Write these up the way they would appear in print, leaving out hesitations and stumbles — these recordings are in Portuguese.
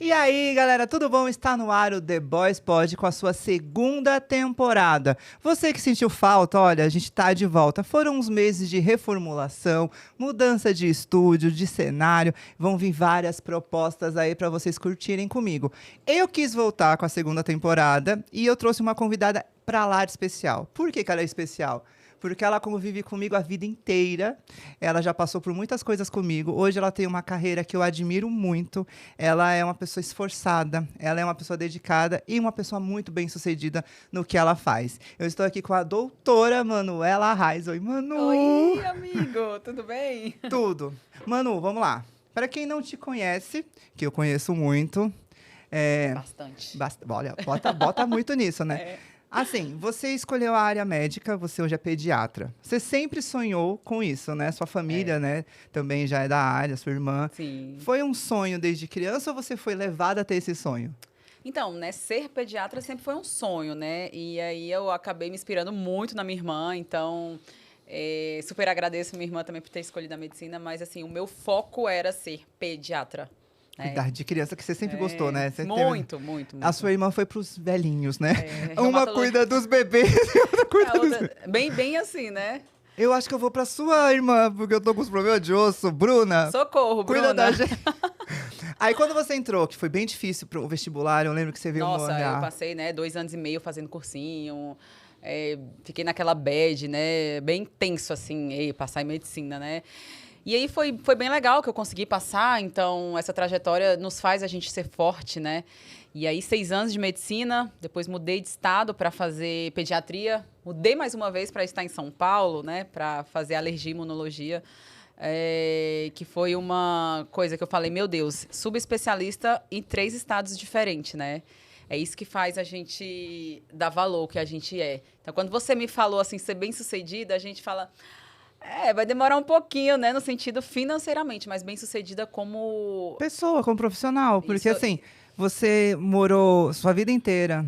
E aí, galera, tudo bom? Está no ar o The Boys Pod com a sua segunda temporada. Você que sentiu falta, olha, a gente tá de volta. Foram uns meses de reformulação, mudança de estúdio, de cenário. Vão vir várias propostas aí para vocês curtirem comigo. Eu quis voltar com a segunda temporada e eu trouxe uma convidada pra lá de especial. Por que ela é especial? Porque ela convive comigo a vida inteira. Ela já passou por muitas coisas comigo. Hoje ela tem uma carreira que eu admiro muito. Ela é uma pessoa esforçada, ela é uma pessoa dedicada e uma pessoa muito bem-sucedida no que ela faz. Eu estou aqui com a doutora Manuela Arraes. Oi, Manu! Oi, amigo, tudo bem? Tudo. Manu, vamos lá. Para quem não te conhece, que eu conheço muito... Bastante. Olha, bota muito nisso, né? É. Assim, você escolheu a área médica, você hoje é pediatra. Você sempre sonhou com isso, né? Sua família, né, também já é da área, sua irmã. Sim. Foi um sonho desde criança ou você foi levada a ter esse sonho? Então, né, ser pediatra sempre foi um sonho, né? E aí eu acabei me inspirando muito na minha irmã, então super agradeço minha irmã também por ter escolhido a medicina, mas assim, o meu foco era ser pediatra. Cuidar de criança que você sempre gostou, né? Você Muito, muito. A sua irmã foi pros velhinhos, né? Uma reumatologia. cuida dos bebês e outra cuida dos bebês. Bem assim, né? Eu acho que eu vou pra sua irmã, porque eu tô com os problemas de osso. Bruna, Socorro, cuida Bruna. da gente. Aí quando você entrou, que foi bem difícil pro vestibular, eu lembro que você veio Nossa, eu passei, né, 2 anos e meio fazendo cursinho, fiquei naquela bad, né, bem tenso, assim, passar em medicina, né. E aí foi bem legal que eu consegui passar, então essa trajetória nos faz a gente ser forte, né. E aí 6 anos de medicina, depois mudei de estado para fazer pediatria, mudei mais uma vez para estar em São Paulo, né, para fazer alergia e imunologia. Que foi uma coisa que eu falei, meu Deus, subespecialista em 3 estados diferentes, né? É isso que faz a gente dar valor ao que a gente é. Então, quando você me falou, assim, ser bem-sucedida, a gente fala, vai demorar um pouquinho, né? No sentido financeiramente, mas bem-sucedida como... pessoa, como profissional. Porque, Isso. assim, você morou sua vida inteira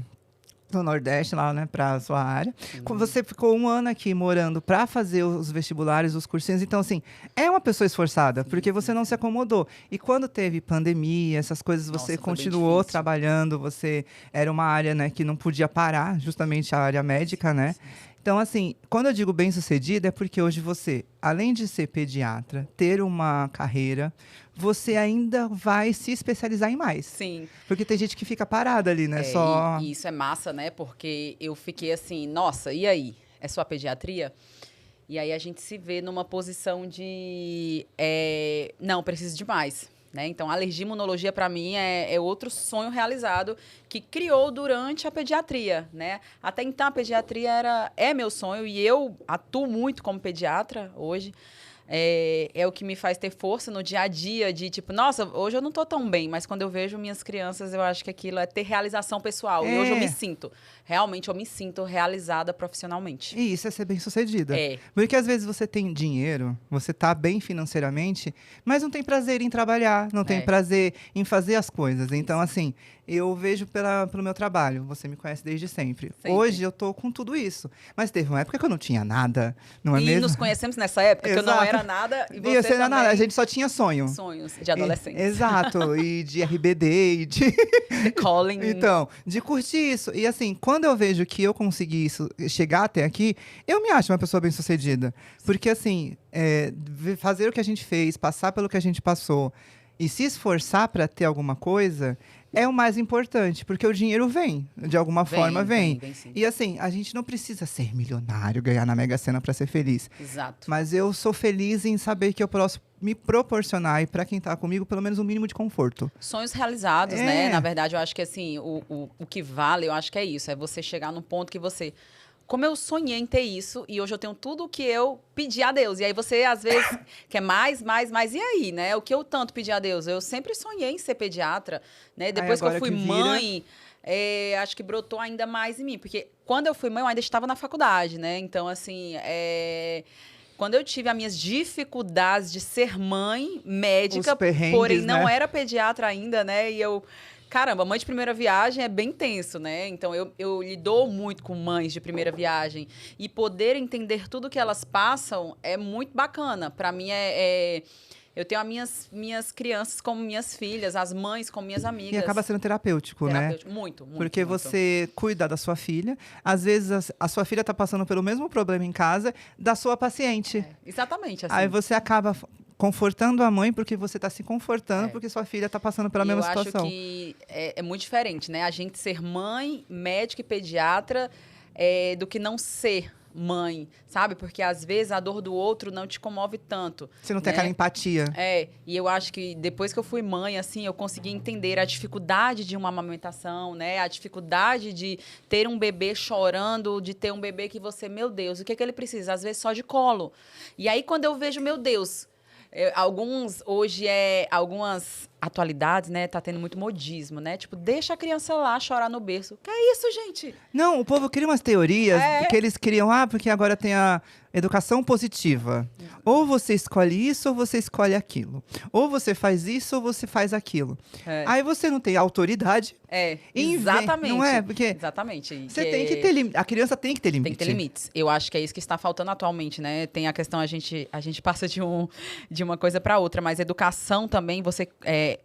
no Nordeste, lá, né, pra sua área. Você ficou 1 ano aqui morando pra fazer os vestibulares, os cursinhos. Então, assim, é uma pessoa esforçada, porque você não se acomodou. E quando teve pandemia, essas coisas, você Nossa, foi bem continuou difícil. trabalhando, você era uma área, né, que não podia parar, justamente a área médica, né? Então, assim, quando eu digo bem-sucedida, é porque hoje você, além de ser pediatra, ter uma carreira, você ainda vai se especializar em mais. Sim. Porque tem gente que fica parada ali, né? E isso é massa, né? Porque eu fiquei assim, nossa, e aí? É só a pediatria? E aí a gente se vê numa posição de... não, preciso de mais. Né? Então, alergia e imunologia, para mim, é outro sonho realizado que criou durante a pediatria, né? Até então, a pediatria é meu sonho e eu atuo muito como pediatra hoje. É o que me faz ter força no dia a dia de, tipo, nossa, hoje eu não tô tão bem, mas quando eu vejo minhas crianças, eu acho que aquilo é ter realização pessoal. E hoje eu me sinto. Realmente, eu me sinto realizada profissionalmente. E isso é ser bem-sucedida. É. Porque às vezes você tem dinheiro, você tá bem financeiramente, mas não tem prazer em trabalhar, não tem prazer em fazer as coisas. Então, assim, eu vejo pelo meu trabalho. Você me conhece desde sempre. Hoje eu tô com tudo isso. Mas teve uma época que eu não tinha nada, não é mesmo? E nos conhecemos nessa época, que eu não era nada e você não era nada, a também. gente só tinha sonho. Sonhos de adolescente. Exato, e de RBD, e de... The Calling. Então, de curtir isso. E assim, quando eu vejo que eu consegui chegar até aqui, eu me acho uma pessoa bem-sucedida. Porque assim, fazer o que a gente fez, passar pelo que a gente passou e se esforçar para ter alguma coisa é o mais importante, porque o dinheiro vem, de alguma forma vem. Vem sim. E assim, a gente não precisa ser milionário, ganhar na Mega Sena para ser feliz. Exato. Mas eu sou feliz em saber que eu posso me proporcionar, e para quem tá comigo, pelo menos um mínimo de conforto. Sonhos realizados, né? Na verdade, eu acho que assim, o que vale, eu acho que é isso. É você chegar num ponto que você... Como eu sonhei em ter isso, e hoje eu tenho tudo o que eu pedi a Deus. E aí você, às vezes, quer mais. E aí, né? O que eu tanto pedi a Deus? Eu sempre sonhei em ser pediatra, né? Depois que eu fui mãe, acho que brotou ainda mais em mim. Porque quando eu fui mãe, eu ainda estava na faculdade, né? Então, assim, quando eu tive as minhas dificuldades de ser mãe médica, porém não era pediatra ainda, né? E eu... Caramba, mãe de primeira viagem é bem tenso, né? Então, eu lido muito com mães de primeira viagem. E poder entender tudo que elas passam é muito bacana. Para mim, Eu tenho minhas crianças como minhas filhas, as mães como minhas amigas. E acaba sendo terapêutico, né? Muito, muito. Porque muito. você cuida da sua filha. Às vezes, a sua filha tá passando pelo mesmo problema em casa da sua paciente. Exatamente, assim. Aí você acaba confortando a mãe porque você tá se confortando porque sua filha tá passando pela mesma situação. Eu acho que é muito diferente, né? A gente ser mãe, médica e pediatra do que não ser mãe, sabe? Porque às vezes a dor do outro não te comove tanto. Você não tem aquela empatia. E eu acho que depois que eu fui mãe, assim, eu consegui entender a dificuldade de uma amamentação, né? A dificuldade de ter um bebê chorando, de ter um bebê que você, meu Deus, o que ele precisa? Às vezes só de colo. E aí quando eu vejo, meu Deus, algumas atualidades, né, tá tendo muito modismo, né? Tipo, deixa a criança lá chorar no berço. Que é isso, gente? Não, o povo cria umas teorias que eles criam, porque agora tem a educação positiva. Ou você escolhe isso ou você escolhe aquilo. Ou você faz isso ou você faz aquilo. Aí você não tem autoridade. Exatamente. Não é? Porque exatamente. Você tem que ter limite. A criança tem que ter limite. Tem que ter limites. Eu acho que é isso que está faltando atualmente, né? Tem a questão, a gente passa de uma coisa para outra, mas educação também,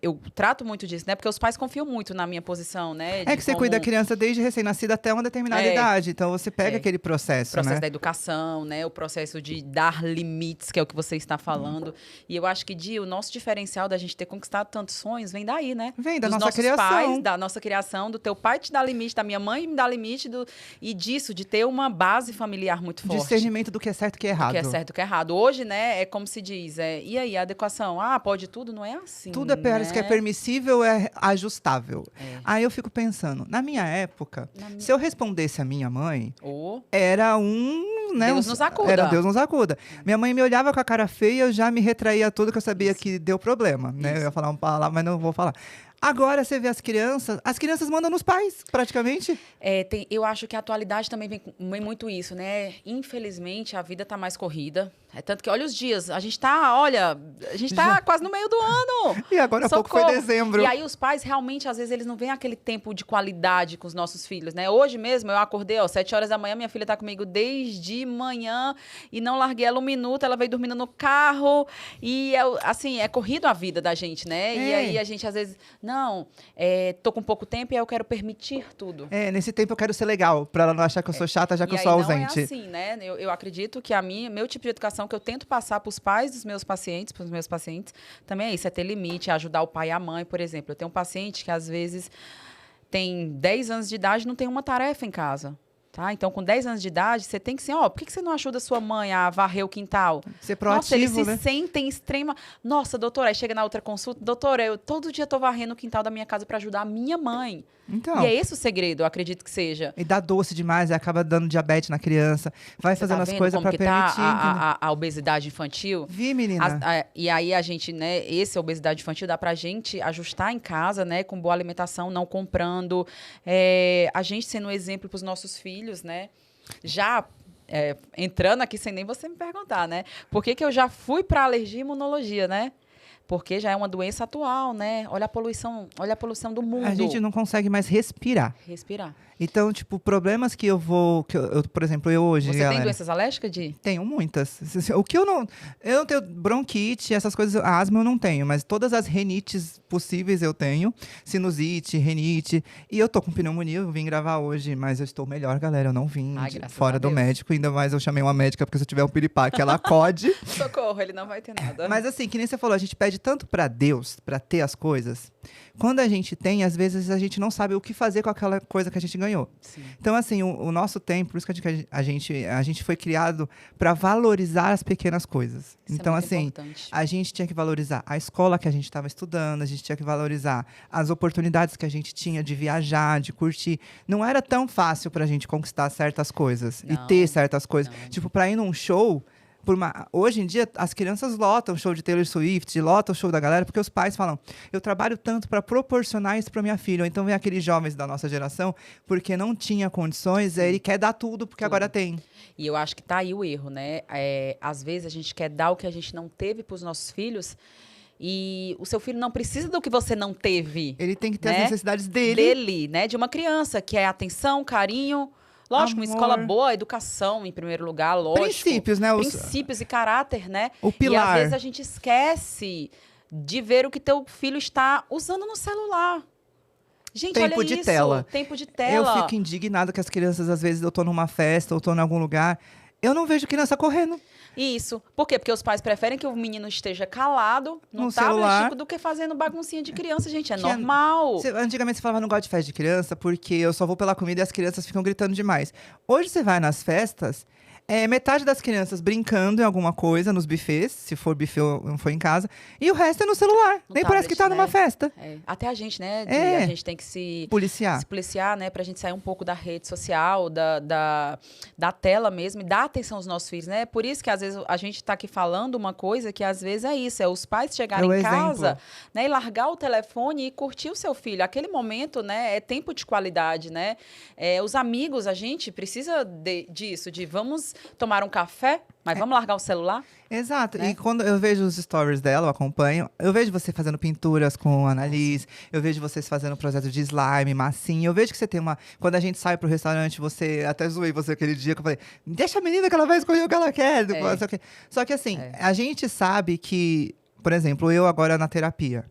eu trato muito disso, né? Porque os pais confiam muito na minha posição, né? É que você cuida da criança desde recém-nascida até uma determinada idade. Então você pega aquele processo, o processo né? da educação, né? O processo de dar limites, que é o que você está falando. E eu acho que, o nosso diferencial da gente ter conquistado tantos sonhos vem daí, né? Vem da Dos nossa nossos criação. pais, da nossa criação, do teu pai te dá limite, da minha mãe me dá limite, e disso, de ter uma base familiar muito forte. Discernimento do que é certo e que é errado. Do que é certo e que é errado. Hoje, né, é como se diz, e aí, a adequação? Pode tudo? Não é assim, Tudo é perto, que é permissível, é ajustável. Aí eu fico pensando, na minha época, se eu respondesse a minha mãe, era né, Deus nos acuda. Era Deus nos acuda. Minha mãe me olhava com a cara feia, eu já me retraía tudo que eu sabia que deu problema, né? Eu ia falar uma palavra, mas não vou falar. Agora você vê as crianças mandam nos pais, praticamente. Eu acho que a atualidade também vem muito isso, né? Infelizmente, a vida tá mais corrida. Tanto que, olha os dias, a gente tá quase no meio do ano. E agora há pouco foi dezembro. E aí os pais, realmente, às vezes, eles não veem aquele tempo de qualidade com os nossos filhos, né? Hoje mesmo, eu acordei, 7 horas da manhã, minha filha tá comigo desde manhã e não larguei ela um minuto, ela veio dormindo no carro. E, assim, é corrido a vida da gente, né? E aí a gente, às vezes, tô com pouco tempo e aí eu quero permitir tudo. Nesse tempo eu quero ser legal, pra ela não achar que eu sou chata, já que eu sou ausente. Não é assim, né? Eu acredito que meu tipo de educação que eu tento passar para os pais dos meus pacientes, também é isso, é ter limite, é ajudar o pai e a mãe, por exemplo. Eu tenho um paciente que, às vezes, tem 10 anos de idade e não tem uma tarefa em casa. Tá? Então, com 10 anos de idade, você tem que ser, por que você não ajuda a sua mãe a varrer o quintal? Ser proativo, nossa, eles né? se sentem extrema... Nossa, doutora, aí chega na outra consulta, doutora, eu todo dia tô varrendo o quintal da minha casa para ajudar a minha mãe. Então, e é esse o segredo, eu acredito que seja. E dá doce demais, e acaba dando diabetes na criança. Vai fazendo as coisas para permitir. A obesidade infantil? Vi, menina. E aí a gente, né, a obesidade infantil dá pra gente ajustar em casa, né, com boa alimentação, não comprando. A gente sendo um exemplo pros nossos filhos, né? Já entrando aqui sem nem você me perguntar, né? Por que eu já fui para alergia e imunologia, né? Porque já é uma doença atual, né? Olha a poluição do mundo. A gente não consegue mais respirar. Então, tipo, problemas que eu por exemplo, eu hoje, Você galera, tem doenças alérgicas, Tenho muitas. O que eu não tenho bronquite, essas coisas, asma eu não tenho, mas todas as rinites possíveis eu tenho, sinusite, renite, e eu tô com pneumonia, eu vim gravar hoje, mas eu estou melhor, galera, eu não vim fora do médico, ainda mais eu chamei uma médica, porque se eu tiver um piripaque, ela acode. Socorro, ele não vai ter nada. Mas assim, que nem você falou, a gente pede tanto pra Deus, pra ter as coisas, quando a gente tem, às vezes a gente não sabe o que fazer com aquela coisa que a gente ganhou. Sim. Então, assim, o nosso tempo, por isso que a gente foi criado para valorizar as pequenas coisas. Isso então, é muito assim, importante. a gente tinha que valorizar a escola que a gente estava estudando, a gente tinha que valorizar as oportunidades que a gente tinha de viajar, de curtir. Não era tão fácil pra gente conquistar certas coisas e ter certas coisas. Tipo, pra ir num show, hoje em dia, as crianças lotam o show de Taylor Swift, lotam o show da galera, porque os pais falam, eu trabalho tanto para proporcionar isso para minha filha. Ou então vem aqueles jovens da nossa geração, porque não tinha condições, ele quer dar tudo, porque agora tem. E eu acho que tá aí o erro, né? Às vezes a gente quer dar o que a gente não teve para os nossos filhos, e o seu filho não precisa do que você não teve. Ele tem que ter né? as necessidades dele. Dele, né? De uma criança, que é atenção, carinho, Lógico, uma Amor. escola boa, educação em primeiro lugar, lógico. Princípios, né? Princípios e caráter, né? O E pilar. às vezes a gente esquece de ver o que teu filho está usando no celular. Gente, Tempo olha de isso. tela. Tempo de Eu tela. fico indignado que as crianças, às vezes, eu tô numa festa, ou tô em algum lugar, eu não vejo criança correndo. Isso. Por quê? Porque os pais preferem que o menino esteja calado no No tablet celular. do que fazendo baguncinha de criança, gente. É Que é- normal. Antigamente você falava, não gosto de festa de criança, porque eu só vou pela comida e as crianças ficam gritando demais. Hoje você vai nas festas, metade das crianças brincando em alguma coisa, nos buffets, se for buffet ou não for em casa, e o resto é no celular. No Nem parece que tá tablet, numa né? festa. É. Até a gente, né? É. A gente tem que se Policiar. policiar, né? Pra gente sair um pouco da rede social, da tela mesmo, e dar atenção aos nossos filhos, né? Por isso que às vezes a gente tá aqui falando uma coisa que às vezes é isso, é os pais chegarem É o em casa, exemplo. né? E largar o telefone e curtir o seu filho. Aquele momento, né? É tempo de qualidade, né? Os amigos, a gente precisa disso, de vamos tomar um café, mas vamos largar o celular? Exato. Né? E quando eu vejo os stories dela, eu acompanho, eu vejo você fazendo pinturas com a Annalise, eu vejo vocês fazendo projeto de slime, massinha, eu vejo que você tem uma... Quando a gente sai pro restaurante, você... Até zoei você aquele dia que eu falei, deixa a menina que ela vai escolher o que ela quer. É. Só que assim, a gente sabe que, por exemplo, eu agora na terapia,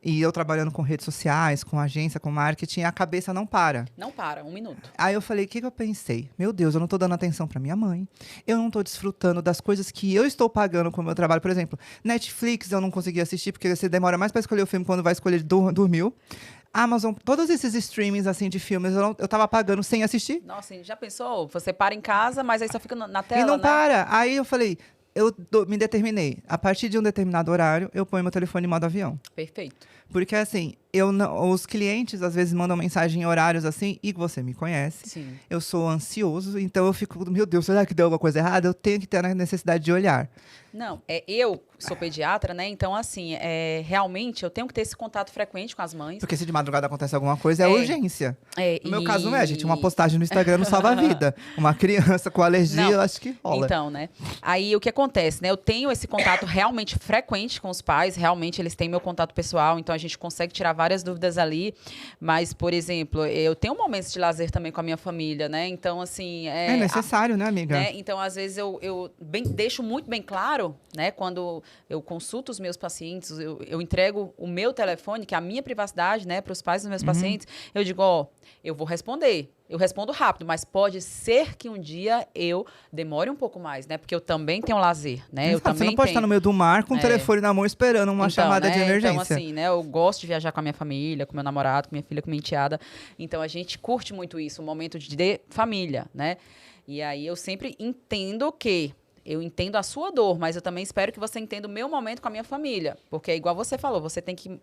e eu trabalhando com redes sociais, com agência, com marketing, a cabeça não para. Não para, um minuto. Aí eu falei, o que eu pensei? Meu Deus, eu não tô dando atenção pra minha mãe. Eu não tô desfrutando das coisas que eu estou pagando com o meu trabalho. Por exemplo, Netflix eu não consegui assistir, porque você demora mais pra escolher o filme quando vai escolher dormiu. Amazon, todos esses streamings assim de filmes, eu tava pagando sem assistir. Nossa, já pensou? Você para em casa, mas aí só fica na tela, E não né? para. Aí eu falei, me determinei. A partir de um determinado horário, eu ponho meu telefone em modo avião. Perfeito. Porque assim, os clientes às vezes mandam mensagem em horários assim, e você me conhece. Sim. Eu sou ansioso, então eu fico, meu Deus, será que deu alguma coisa errada? Eu tenho que ter a necessidade de olhar. Não, eu sou pediatra, né? Então, assim, realmente eu tenho que ter esse contato frequente com as mães. Porque se de madrugada acontece alguma coisa, é urgência. No meu caso não é, gente. Uma postagem no Instagram não salva a vida. Uma criança com alergia, Não. eu acho que rola. Então, né? Aí o que acontece, né? Eu tenho esse contato realmente frequente com os pais, realmente eles têm meu contato pessoal, então a gente consegue tirar várias dúvidas ali. Mas, por exemplo, eu tenho momentos de lazer também com a minha família, né? Então, assim. É necessário, né, amiga? Né? Então, às vezes, eu deixo muito bem claro, né? Quando eu consulto os meus pacientes, eu entrego o meu telefone, que é a minha privacidade, né, para os pais dos meus pacientes, eu digo, eu vou responder. Eu respondo rápido, mas pode ser que um dia eu demore um pouco mais, né? Porque eu também tenho lazer, né? Exato, você não pode estar no meio do mar com o telefone na mão esperando uma chamada né? de emergência. Então, assim, né? Eu gosto de viajar com a minha família, com meu namorado, com minha filha, com minha enteada. Então, a gente curte muito isso, o momento de família, né? E aí, eu sempre entendo que eu entendo a sua dor, mas eu também espero que você entenda o meu momento com a minha família. Porque é igual você falou, você tem que,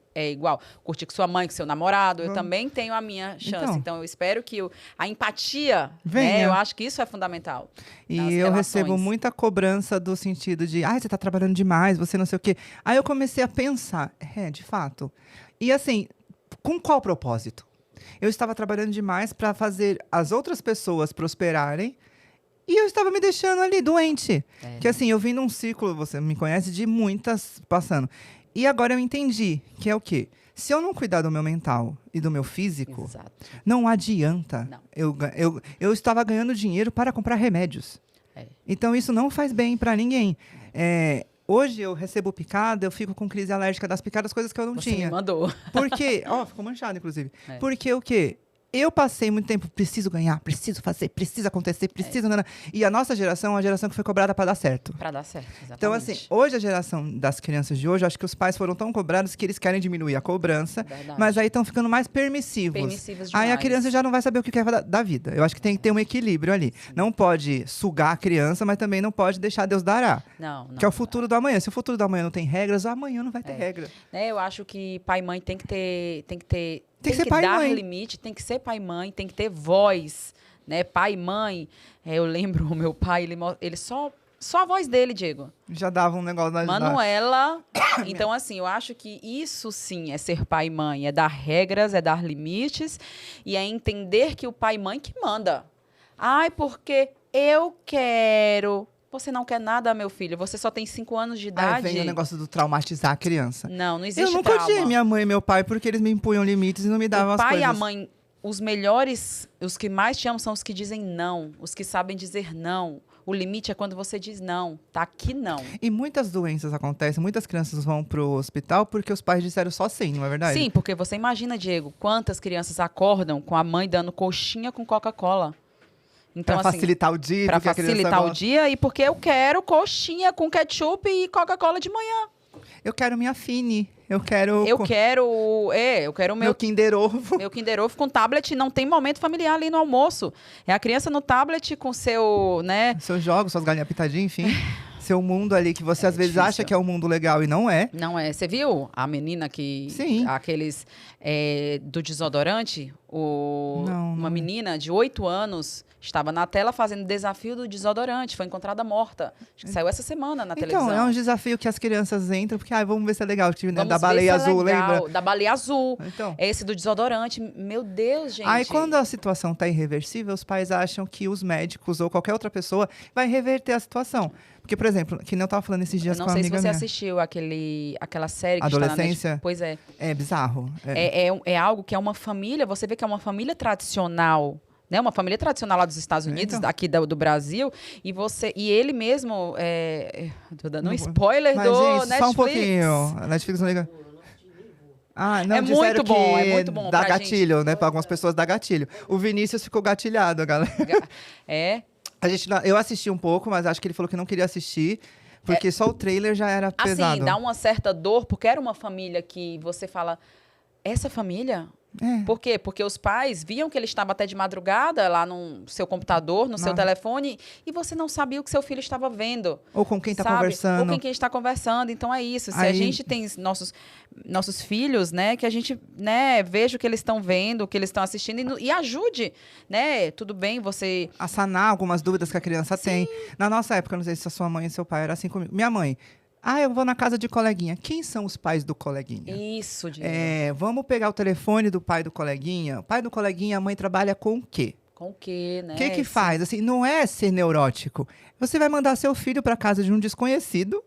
curtir com sua mãe, com seu namorado. Eu também tenho a minha chance. Então eu espero que a empatia, né, eu acho que isso é fundamental. E eu recebo muita cobrança do sentido de, você tá trabalhando demais, você não sei o quê. Aí eu comecei a pensar, de fato. E assim, com qual propósito? Eu estava trabalhando demais para fazer as outras pessoas prosperarem, e eu estava me deixando ali doente. Que assim, eu vim num ciclo, você me conhece, de muitas passando. E agora eu entendi que é o quê? Se eu não cuidar do meu mental e do meu físico, Exato. não adianta. Não. Eu estava ganhando dinheiro para comprar remédios. Então isso não faz bem para ninguém. Hoje eu recebo picada, eu fico com crise alérgica das picadas, coisas que eu não tinha. Você me mandou. Porque, ficou manchado, inclusive. Porque o quê? Eu passei muito tempo, preciso ganhar, preciso fazer, precisa acontecer, preciso... E a nossa geração é uma geração que foi cobrada para dar certo. Para dar certo, exatamente. Então, assim, hoje a geração das crianças de hoje, eu acho que os pais foram tão cobrados que eles querem diminuir a cobrança, mas aí estão ficando mais permissivos. Permissivos Aí a demais. criança já não vai saber o que quer da vida. Eu acho que tem que ter um equilíbrio ali. Sim. Não pode sugar a criança, mas também não pode deixar Deus dará. Não. Que é o futuro do amanhã. Se o futuro do amanhã não tem regras, o amanhã não vai ter regra. Eu acho que pai e mãe tem que ser pai e dar mãe. limite, tem que ser pai e mãe, tem que ter voz, né? Pai e mãe, eu lembro o meu pai, ele só a voz dele, Diego. Já dava um negócio na Manuela. Então, assim, eu acho que isso sim é ser pai e mãe, é dar regras, é dar limites e é entender que o pai e mãe que manda. Porque eu quero. Você não quer nada, meu filho. Você só tem 5 anos de idade. Aí vem o negócio do traumatizar a criança. Não existe Eu nunca trauma. odiei minha mãe e meu pai porque eles me impunham limites e não me davam as coisas. O pai e a mãe os melhores, os que mais te amam são os que dizem não, os que sabem dizer não. O limite é quando você diz não, tá aqui não. E muitas doenças acontecem, muitas crianças vão pro hospital porque os pais disseram só sim, não é verdade? Sim, porque você imagina, Diego, quantas crianças acordam com a mãe dando coxinha com Coca-Cola. Então, Pra assim, facilitar o dia. para porque a criança facilitar o gosta. dia e porque eu quero coxinha com ketchup e Coca-Cola de manhã. Eu quero minha Fini. Eu quero Eu quero o meu Kinder Ovo. meu Kinder Ovo com tablet, não tem momento familiar ali no almoço. É a criança no tablet com seu, né? Seus jogos, suas galinhas pitadinhas, enfim. Seu mundo ali que você às vezes difícil. acha que é um mundo legal e não é. Não é. Você viu a menina que. Sim. Aqueles do desodorante? Não, Uma não. menina de 8 anos estava na tela fazendo desafio do desodorante. Foi encontrada morta. Acho que saiu essa semana na televisão. Então, é um desafio que as crianças entram, porque vamos ver se é legal. Tipo, né, Vamos da ver baleia se é azul, legal. lembra? Da baleia azul. Então. Esse do desodorante. Meu Deus, gente. Aí, quando a situação tá irreversível, os pais acham que os médicos ou qualquer outra pessoa vai reverter a situação. Porque, por exemplo, que nem eu tava falando esses dias Eu não com a sei se amiga você minha. assistiu aquela série que está na Adolescência? Netflix. Pois é. É bizarro. É algo que é uma família, você vê que é uma família tradicional, né? Uma família tradicional lá dos Estados Unidos, então. aqui do Brasil, e ele mesmo, tô dando um Não vou- spoiler Mas, do gente, Netflix. só um pouquinho. A Netflix não liga. Ah, não, É disseram muito bom, que é muito bom dá pra gatilho, né? Pra algumas pessoas dá gatilho. O Vinícius ficou gatilhado, galera. É. Eu assisti um pouco, mas acho que ele falou que não queria assistir, porque só o trailer já era pesado. Assim, dá uma certa dor, porque era uma família que você fala, essa família? É. Por quê? Porque os pais viam que ele estava até de madrugada lá no seu computador, no seu telefone, e você não sabia o que seu filho estava vendo. Ou com quem tá sabe? conversando. Ou com quem está conversando. Então é isso. Se a Aí- gente tem nossos filhos, né, que a gente, né, veja o que eles estão vendo, o que eles estão assistindo e ajude, né? Tudo bem, você A sanar algumas dúvidas que a criança tem. Na nossa época, não sei se a sua mãe e seu pai era assim comigo. Minha mãe, eu vou na casa de coleguinha. Quem são os pais do coleguinha? isso, Diego. Vamos pegar o telefone do pai do coleguinha. O pai do coleguinha, a mãe trabalha com o quê? Com o quê, né? O que faz? Assim, não é ser neurótico. Você vai mandar seu filho para casa de um desconhecido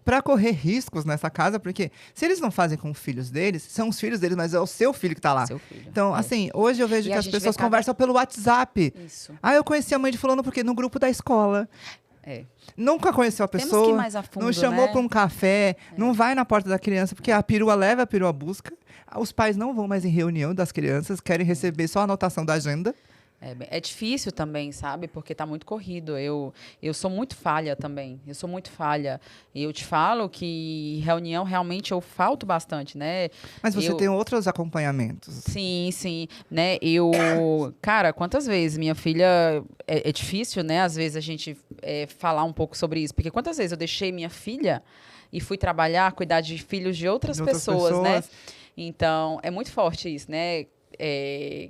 para correr riscos nessa casa, porque se eles não fazem com os filhos deles, são os filhos deles, mas é o seu filho que tá lá. Seu filho. Então, assim, hoje eu vejo E que a as gente vê pessoas cada- conversam pelo WhatsApp. Isso. Eu conheci a mãe de fulano porque no grupo da escola. É. Nunca conheceu a Temos pessoa. que ir mais a fundo, não chamou né? para um café, não vai na porta da criança, porque a perua leva, a perua busca. Os pais não vão mais em reunião das crianças, querem receber só a anotação da agenda. É difícil também, sabe? Porque tá muito corrido. Eu sou muito falha também. Eu sou muito falha. E eu te falo que reunião realmente eu falto bastante, né? Mas você Eu- tem outros acompanhamentos. Sim, sim, né? Cara, quantas vezes minha filha é difícil, né? Às vezes a gente falar um pouco sobre isso, porque quantas vezes eu deixei minha filha e fui trabalhar, cuidar de filhos de outras, De outras pessoas, né? pessoas. Então é muito forte isso, né?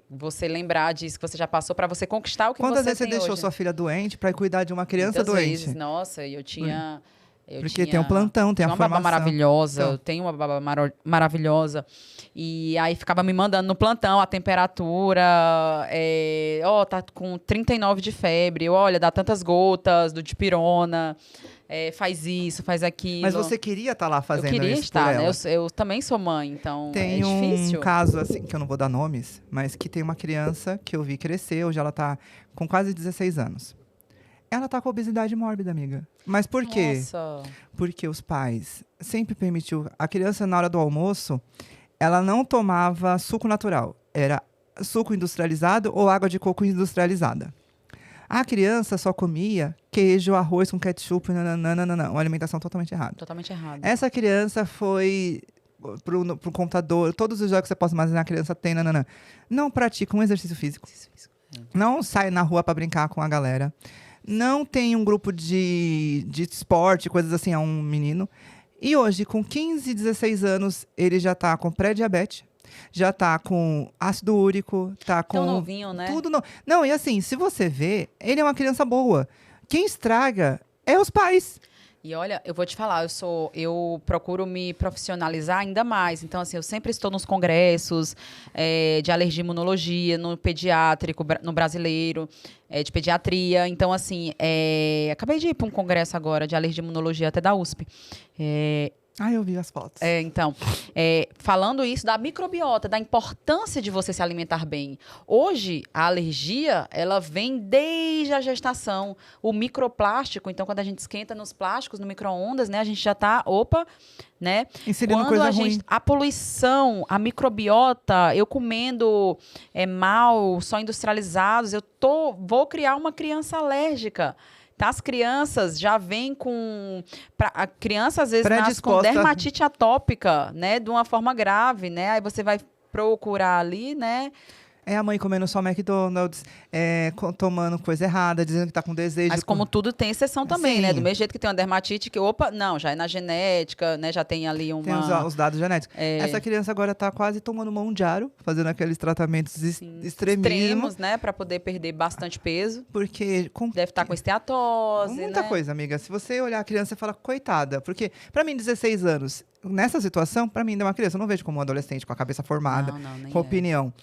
Você lembrar disso que você já passou para você conquistar o que Quantas você vezes você tem deixou hoje. sua filha doente para cuidar de uma criança Muitas doente? vezes, nossa, eu tinha. Porque tem um plantão, tem tinha a uma babá formação. maravilhosa, Então. eu tenho uma babá maravilhosa. E aí ficava me mandando no plantão a temperatura, tá com 39 de febre, olha, dá tantas gotas do dipirona, faz isso, faz aquilo. Mas você queria estar lá fazendo eu queria isso estar, por né? ela. Eu também sou mãe, então Tem é um difícil. caso, assim, que eu não vou dar nomes, mas que tem uma criança que eu vi crescer, hoje ela tá com quase 16 anos. Ela tá com obesidade mórbida, amiga. Mas por quê? Nossa. Porque os pais sempre permitiu. A criança, na hora do almoço, ela não tomava suco natural. Era suco industrializado ou água de coco industrializada. A criança só comia queijo, arroz com ketchup, nananana, uma alimentação totalmente errada. Totalmente errado. Essa criança foi pro computador, todos os jogos que você possa imaginar a criança tem, nananã. Não pratica um exercício físico. Não sai na rua para brincar com a galera. Não tem um grupo de esporte, coisas assim, a um menino. E hoje, com 15, 16 anos, ele já tá com pré-diabetes, já tá com ácido úrico, tá com... Tão novinho, né? Tudo Não, e assim, se você vê, ele é uma criança boa. Quem estraga é os pais. E olha, eu vou te falar, eu procuro me profissionalizar ainda mais. Então, assim, eu sempre estou nos congressos de alergia e imunologia, no pediátrico, no brasileiro, de pediatria. Então, assim, acabei de ir para um congresso agora de alergia e imunologia até da USP. Ah, eu vi as fotos. Então, falando isso da microbiota, da importância de você se alimentar bem. Hoje, a alergia, ela vem desde a gestação. O microplástico, então, quando a gente esquenta nos plásticos, no micro-ondas, né? A gente já tá, né? Inserindo Quando coisa ruim. a poluição, a microbiota, eu comendo mal, só industrializados, vou criar uma criança alérgica. Tá? As crianças já vêm com... A criança, às vezes, nasce com dermatite atópica, né? De uma forma grave, né? Aí você vai procurar ali, né? É a mãe comendo só McDonald's, tomando coisa errada, dizendo que tá com desejo. Mas como tudo tem exceção também, Sim. né? Do mesmo jeito que tem uma dermatite, que, não, já é na genética, né? Já tem ali uma... Tem os dados genéticos. Essa criança agora tá quase tomando Monjaro, fazendo aqueles tratamentos extremos, né? Pra poder perder bastante peso. Porque... Deve estar com esteatose, muita coisa, amiga. Se você olhar a criança e falar, coitada. Porque, pra mim, 16 anos, nessa situação, pra mim, ainda é uma criança. Eu não vejo como um adolescente com a cabeça formada, com opinião.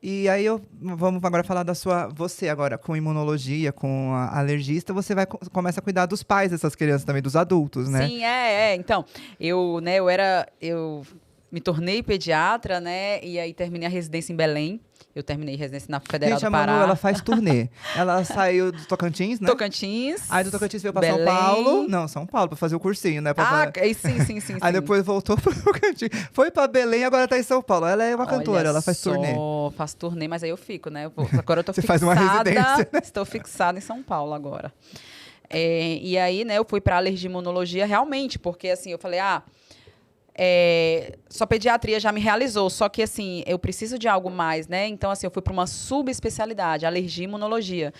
E aí, vamos agora falar você agora, com imunologia, com a alergista, você começa a cuidar dos pais dessas crianças também, dos adultos, né? Sim, Então, eu me tornei pediatra, né? E aí terminei a residência em Belém. Eu terminei residência na Federal do Pará. A Manu, ela faz turnê. Ela saiu do Tocantins, né? Tocantins. Aí do Tocantins veio pra Belém. São Paulo. Não, São Paulo, pra fazer o cursinho, né? Sim. Aí depois voltou pro Tocantins. Foi pra Belém, agora tá em São Paulo. Ela é uma cantora, ela faz turnê. Faço turnê, mas aí eu fico, né? Agora eu tô Você fixada. faz uma residência, né? Estou fixada em São Paulo agora. E aí, né, eu fui pra alergia e imunologia realmente, porque assim, eu falei, só pediatria já me realizou, só que assim, eu preciso de algo mais, né? Então, assim, eu fui para uma subespecialidade, alergia e imunologia.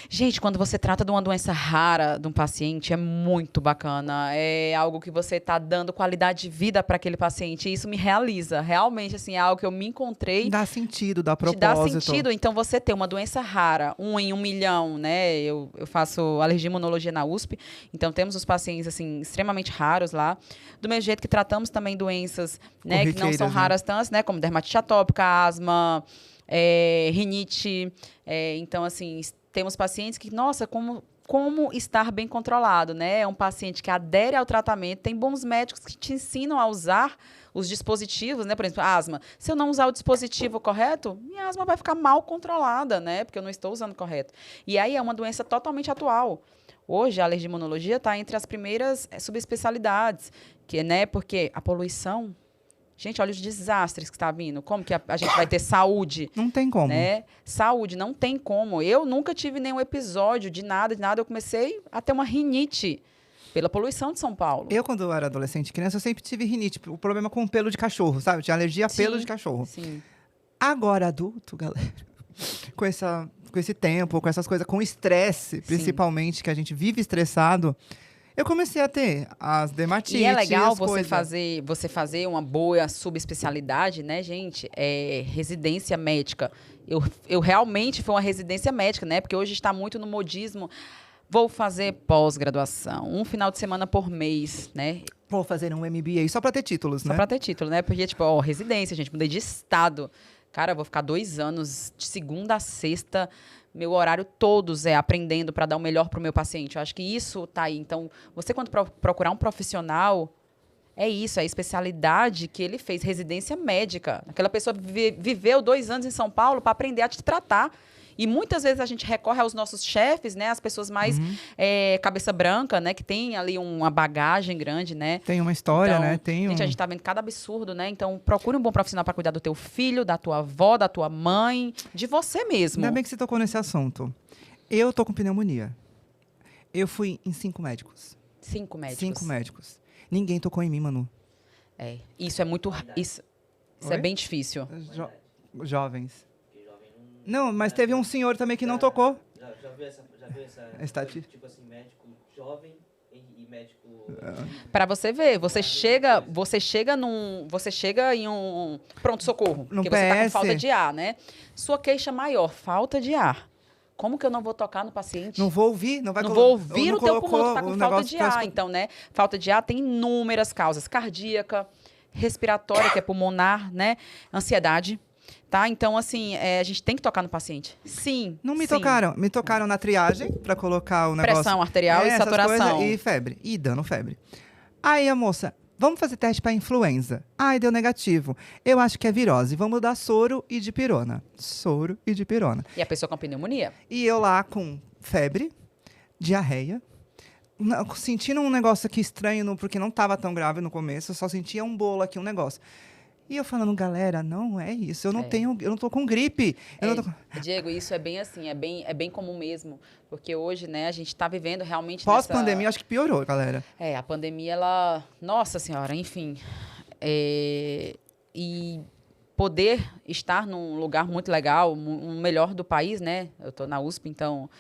Gente, quando você trata de uma doença rara de um paciente, é muito bacana. É algo que você está dando qualidade de vida para aquele paciente. E isso me realiza. Realmente, assim, é algo que eu me encontrei. Dá sentido, dá propósito. Dá sentido. Então, você ter uma doença rara, 1 em 1 milhão, né? Eu faço alergia e imunologia na USP. Então, temos os pacientes, assim, extremamente raros lá. Do mesmo jeito que tratamos também doenças, né, que não são raras tanto, né? Como dermatite atópica, asma, rinite. Então, assim... Temos pacientes que, nossa, como estar bem controlado, né? É um paciente que adere ao tratamento, tem bons médicos que te ensinam a usar os dispositivos, né? Por exemplo, asma. Se eu não usar o dispositivo correto, minha asma vai ficar mal controlada, né? Porque eu não estou usando correto. E aí é uma doença totalmente atual. Hoje, a alergia e imunologia está entre as primeiras subespecialidades, né? Porque a poluição... Gente, olha os desastres que está vindo. Como que a gente vai ter saúde? Não tem como. Né? Saúde, não tem como. Eu nunca tive nenhum episódio de nada. Eu comecei a ter uma rinite pela poluição de São Paulo. Eu, quando eu era adolescente, criança, eu sempre tive rinite. O problema com pelo de cachorro, sabe? Eu tinha alergia a pelo de cachorro. Sim. Agora, adulto, galera, com esse tempo, com essas coisas, com estresse, principalmente, que a gente vive estressado... Eu comecei a ter as dermatites. E é legal você fazer uma boa subespecialidade, né, gente? Residência médica. Eu realmente foi uma residência médica, né? Porque hoje está muito no modismo. Vou fazer pós-graduação, um final de semana por mês, né? Vou fazer um MBA só para ter títulos, né? Só para ter título, né? Porque, tipo, residência, gente, mudei de estado. Cara, eu vou ficar 2 anos, de segunda a sexta... Meu horário todos aprendendo para dar o melhor para o meu paciente. Eu acho que isso tá aí. Então, você quando procurar um profissional, é isso, é a especialidade que ele fez, residência médica. Aquela pessoa viveu 2 anos em São Paulo para aprender a te tratar. E muitas vezes a gente recorre aos nossos chefes, né? As pessoas mais cabeça branca, né? Que tem ali uma bagagem grande, né? Tem uma história, então, né? Gente, a gente tá vendo cada absurdo, né? Então, procure um bom profissional para cuidar do teu filho, da tua avó, da tua mãe, de você mesmo. Ainda bem que você tocou nesse assunto. Eu tô com pneumonia. Eu fui em 5 médicos. 5 médicos? 5 médicos. Ninguém tocou em mim, Manu. Isso é muito... Isso é bem difícil. Jovens. Não, mas teve um senhor também que não tocou. Já viu essa tipo assim, médico jovem e médico... Para você ver, você chega em um pronto-socorro, porque você tá com falta de ar, né? Sua queixa maior, falta de ar. Como que eu não vou tocar no paciente? Não vou ouvir, não vou ouvir o teu pulmão, tu tá com falta de ar. Então, né? Falta de ar tem inúmeras causas. Cardíaca, respiratória, que é pulmonar, né? Ansiedade. Tá? Então, assim, a gente tem que tocar no paciente. Sim. Não me tocaram. Me tocaram na triagem para colocar o negócio. Pressão arterial e saturação. E febre. E dando febre. Aí a moça, vamos fazer teste para influenza. Ai, deu negativo. Eu acho que é virose. Vamos dar soro e dipirona. Soro e dipirona. E a pessoa com pneumonia? E eu lá com febre, diarreia, sentindo um negócio aqui estranho, porque não estava tão grave no começo, eu só sentia um bolo aqui, um negócio. E eu falando, galera, não é isso, eu não tô com gripe. Diego, isso é bem assim, é bem comum mesmo, porque hoje, né, a gente está vivendo realmente pós-pandemia, acho que piorou, galera. A pandemia, ela, nossa senhora, enfim, e poder estar num lugar muito legal, um melhor do país, né, eu tô na USP, então...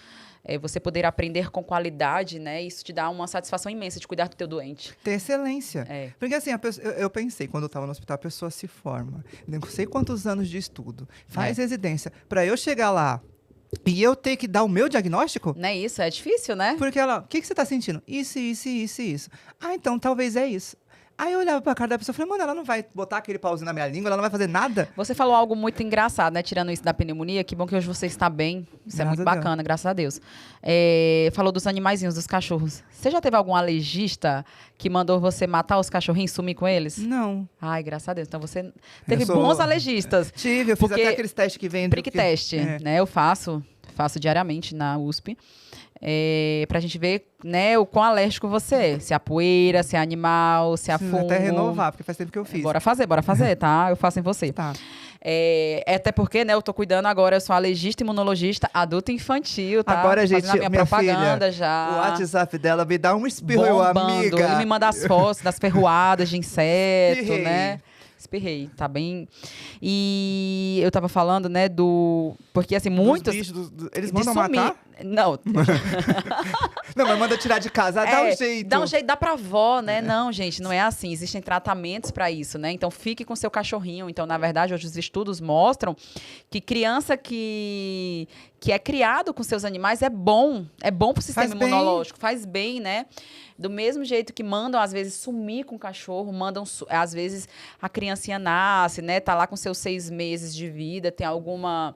você poder aprender com qualidade, né? Isso te dá uma satisfação imensa de cuidar do teu doente. Ter excelência. Porque assim, eu pensei, quando eu estava no hospital, a pessoa se forma. Não sei quantos anos de estudo. Faz residência. Para eu chegar lá e eu ter que dar o meu diagnóstico... Não é isso? É difícil, né? Porque ela... O que você está sentindo? Isso. Ah, então talvez é isso. Aí eu olhava pra cara da pessoa e falei, mano, ela não vai botar aquele pauzinho na minha língua, ela não vai fazer nada? Você falou algo muito engraçado, né? Tirando isso da pneumonia, que bom que hoje você está bem. Isso é muito bacana, graças a Deus. Falou dos animaizinhos, dos cachorros. Você já teve algum alergista que mandou você matar os cachorrinhos e sumir com eles? Não. Ai, graças a Deus. Então você teve bons alergistas. Tive, eu fiz até aqueles testes que vem... Prick teste, né? Eu faço diariamente na USP. Pra gente ver, né, o quão alérgico você é. Se é a poeira, se é animal, se é a fungo. Até renovar, porque faz tempo que eu fiz. Bora fazer, tá? Eu faço em você. Tá. Até porque, né, eu tô cuidando agora, eu sou alergista, imunologista, adulto e infantil, tá? Agora, gente, a minha propaganda filha, já. O WhatsApp dela me dá um espirro, amiga. Ele me manda as fotos das ferroadas de inseto, né? Espirrei, tá bem. E eu tava falando, né, porque, assim, muitos... Eles mandam matar? Não. Não, mas manda tirar de casa. Dá um jeito. Dá um jeito, dá pra avó, né? Não, gente, não é assim. Existem tratamentos pra isso, né? Então, fique com seu cachorrinho. Então, na verdade, hoje os estudos mostram que criança que é criado com seus animais é bom pro sistema imunológico. Faz bem, né? Do mesmo jeito que mandam, às vezes, sumir com o cachorro, às vezes, a criancinha nasce, né? Tá lá com seus 6 meses de vida, tem algumas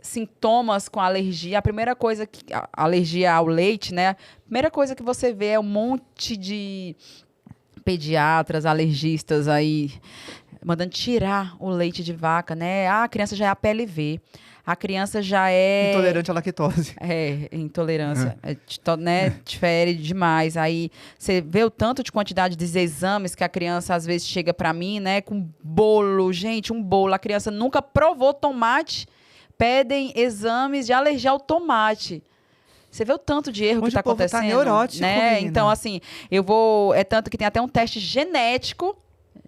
sintomas com alergia. A primeira coisa alergia ao leite, né? A primeira coisa que você vê é um monte de pediatras, alergistas aí mandando tirar o leite de vaca, né? A criança já é APLV. A criança já é... Intolerante à lactose. Intolerância. Né? Difere demais. Aí você vê o tanto de quantidade de exames que a criança às vezes chega pra mim, né? Com bolo. Gente, um bolo. A criança nunca provou tomate. Pedem exames de alergia ao tomate. Você vê o tanto de erro que está acontecendo. Tá neurótico, né? Então, assim, é tanto que tem até um teste genético.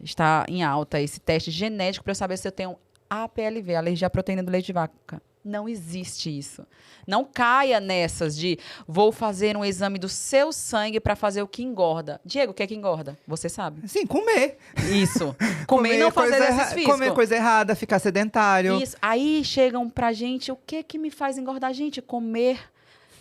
Está em alta esse teste genético para eu saber se eu tenho APLV, alergia à proteína do leite de vaca. Não existe isso. Não caia nessas de vou fazer um exame do seu sangue para fazer o que engorda. Diego, o que é que engorda? Você sabe. Sim, comer. Isso. Comer e não fazer exercício físico. Comer coisa errada, ficar sedentário. Isso. Aí chegam pra gente, o que me faz engordar? Gente, comer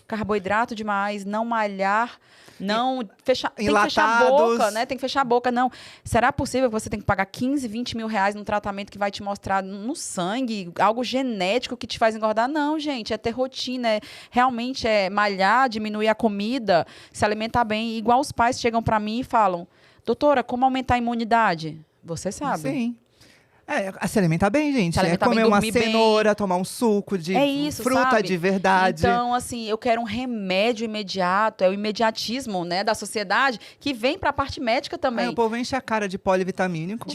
carboidrato demais, não malhar, não fechar, tem que fechar a boca, né? Tem que fechar a boca, não. Será possível que você tem que pagar 15, 20 mil reais num tratamento que vai te mostrar no sangue algo genético que te faz engordar? Não, gente, é ter rotina, realmente é malhar, diminuir a comida, se alimentar bem. Igual os pais chegam pra mim e falam, doutora, como aumentar a imunidade? Você sabe. Sim. Se alimentar bem, gente. Comer uma cenoura, tomar um suco de fruta sabe? De verdade. Então, assim, eu quero um remédio imediato. É o imediatismo, né, da sociedade que vem pra parte médica também. Aí o povo enche a cara de polivitamínico.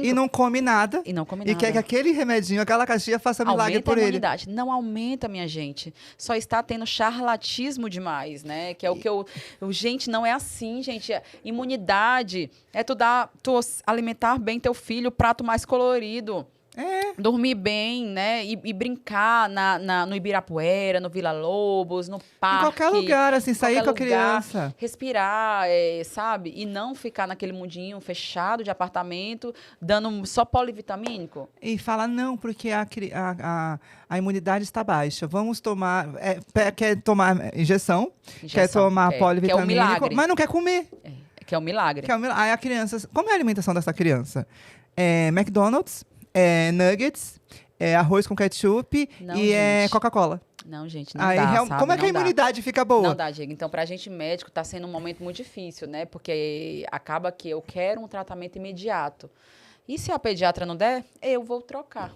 E não come nada. E quer que aquele remedinho, aquela caixinha faça milagre por ele. Aumenta a imunidade. Não aumenta, minha gente. Só está tendo charlatismo demais, né? Que é o que gente, não é assim, gente. Imunidade é tu alimentar bem teu filho, prato mais colorido. Dormir bem, né? E brincar no Ibirapuera, no Vila Lobos, no parque. Em qualquer lugar, assim, sair com a criança. Respirar, sabe? E não ficar naquele mundinho fechado de apartamento, dando só polivitamínico. E falar, não, porque a imunidade está baixa. Vamos tomar... quer tomar injeção, quer tomar polivitamínico, que é um milagre. mas não quer comer. Que é um milagre. Aí a criança... Como é a alimentação dessa criança? McDonald's, nuggets, arroz com ketchup Coca-Cola. Não, gente, não Aí, dá, sabe? como é que a Não dá. imunidade fica boa? Não dá, Diego. Então, pra gente médico, tá sendo um momento muito difícil, né? Porque acaba que eu quero um tratamento imediato. E se a pediatra não der, eu vou trocar.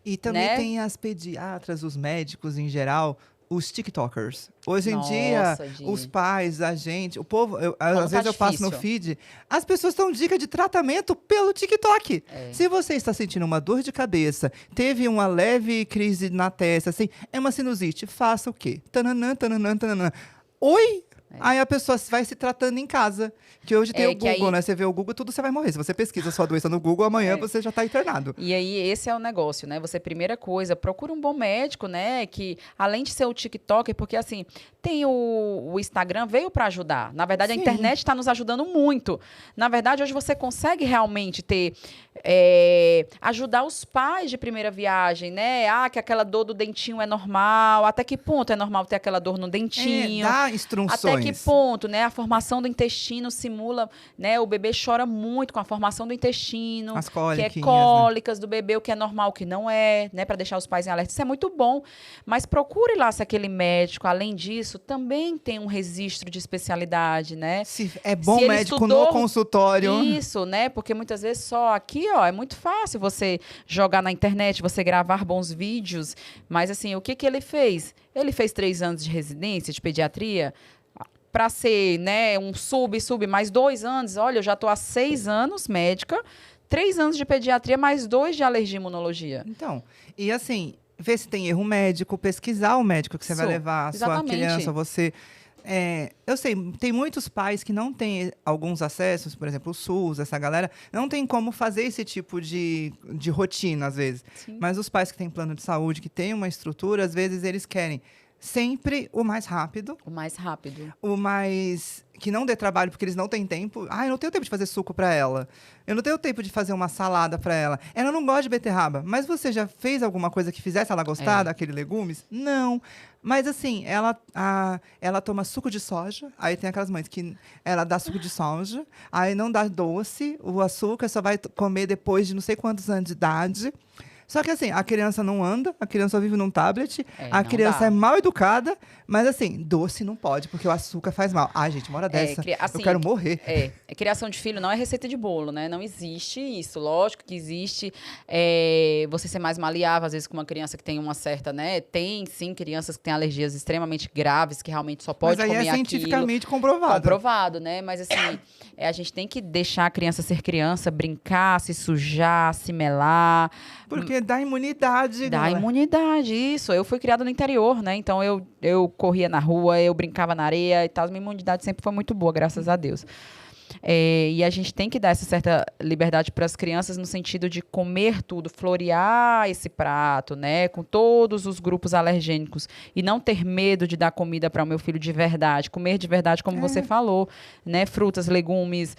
E também né? tem as pediatras, os médicos em geral, os TikTokers. Hoje em Nossa, dia, Di. os pais, a gente, o povo, Como às tá vezes eu passo no difícil. feed, as pessoas dão dica de tratamento pelo TikTok. É. Se você está sentindo uma dor de cabeça, teve uma leve crise na testa, assim, é uma sinusite, faça o quê? Tananã, tananã, tananã. Oi? Aí a pessoa vai se tratando em casa. Que hoje tem o que Google, aí- né? Você vê o Google, tudo você vai morrer. Se você pesquisa a sua doença no Google, amanhã É. você já está internado. E aí, esse é o negócio, né? Você, primeira coisa, procura um bom médico, né? Que, além de ser o TikTok, porque, assim, tem o Instagram, veio para ajudar. Na verdade, Sim. a internet está nos ajudando muito. Na verdade, hoje você consegue realmente ter... ajudar os pais de primeira viagem, né? Ah, que aquela dor do dentinho é normal. Até que ponto é normal ter aquela dor no dentinho? Dá instruções. Até que ponto, né? A formação do intestino simula, né? O bebê chora muito com a formação do intestino. As Que é cólicas, né? cólicas do bebê, o que é normal, o que não é, né? Para deixar os pais em alerta. Isso é muito bom. Mas procure lá se aquele médico, além disso, também tem um registro de especialidade, né? Se é bom Se ele médico estudou- no consultório. Isso, né? Porque muitas vezes só aqui, ó, é muito fácil você jogar na internet, você gravar bons vídeos. Mas assim, o que que ele fez? Ele fez 3 anos de residência de pediatria para ser, né, um sub, mais 2 anos. Olha, eu já tô há 6 anos médica, 3 anos de pediatria, mais 2 de alergia e imunologia. Então, e assim, ver se tem erro médico, pesquisar o médico que você vai Isso, levar a sua exatamente. criança, você... eu sei, tem muitos pais que não têm alguns acessos, por exemplo, o SUS, essa galera, não tem como fazer esse tipo de rotina, às vezes. Sim. Mas os pais que têm plano de saúde, que têm uma estrutura, às vezes eles querem sempre o mais rápido, O mais rápido. o mais... que não dê trabalho, porque eles não têm tempo. Ah, eu não tenho tempo de fazer suco para ela. Eu não tenho tempo de fazer uma salada para ela. Ela não gosta de beterraba. Mas você já fez alguma coisa que fizesse ela gostar daquele legumes? Não. Mas assim, ela toma suco de soja. Aí tem aquelas mães que ela dá suco de soja. Aí não dá doce. O açúcar só vai comer depois de não sei quantos anos de idade. Só que assim, a criança não anda, a criança vive num tablet, a não criança dá. é mal educada, mas assim, doce não pode, porque o açúcar faz mal. Ai, gente, uma hora dessa, assim, eu quero morrer. Criação de filho não é receita de bolo, né? Não existe isso. Lógico que existe você ser mais maleável, às vezes, com uma criança que tem uma certa, né? Tem, sim, crianças que têm alergias extremamente graves, que realmente só pode Mas aí comer é aquilo. cientificamente comprovado. Comprovado, né? Mas assim, a gente tem que deixar a criança ser criança, brincar, se sujar, se melar. Porque dá imunidade. Da galera. imunidade, isso. Eu fui criada no interior, né? Então eu corria na rua, eu brincava na areia e tal. Minha imunidade sempre foi muito boa, graças a Deus. E a gente tem que dar essa certa liberdade para as crianças no sentido de comer tudo, florear esse prato, né, com todos os grupos alergênicos e não ter medo de dar comida para o meu filho de verdade, comer de verdade, como você falou, né, frutas, legumes,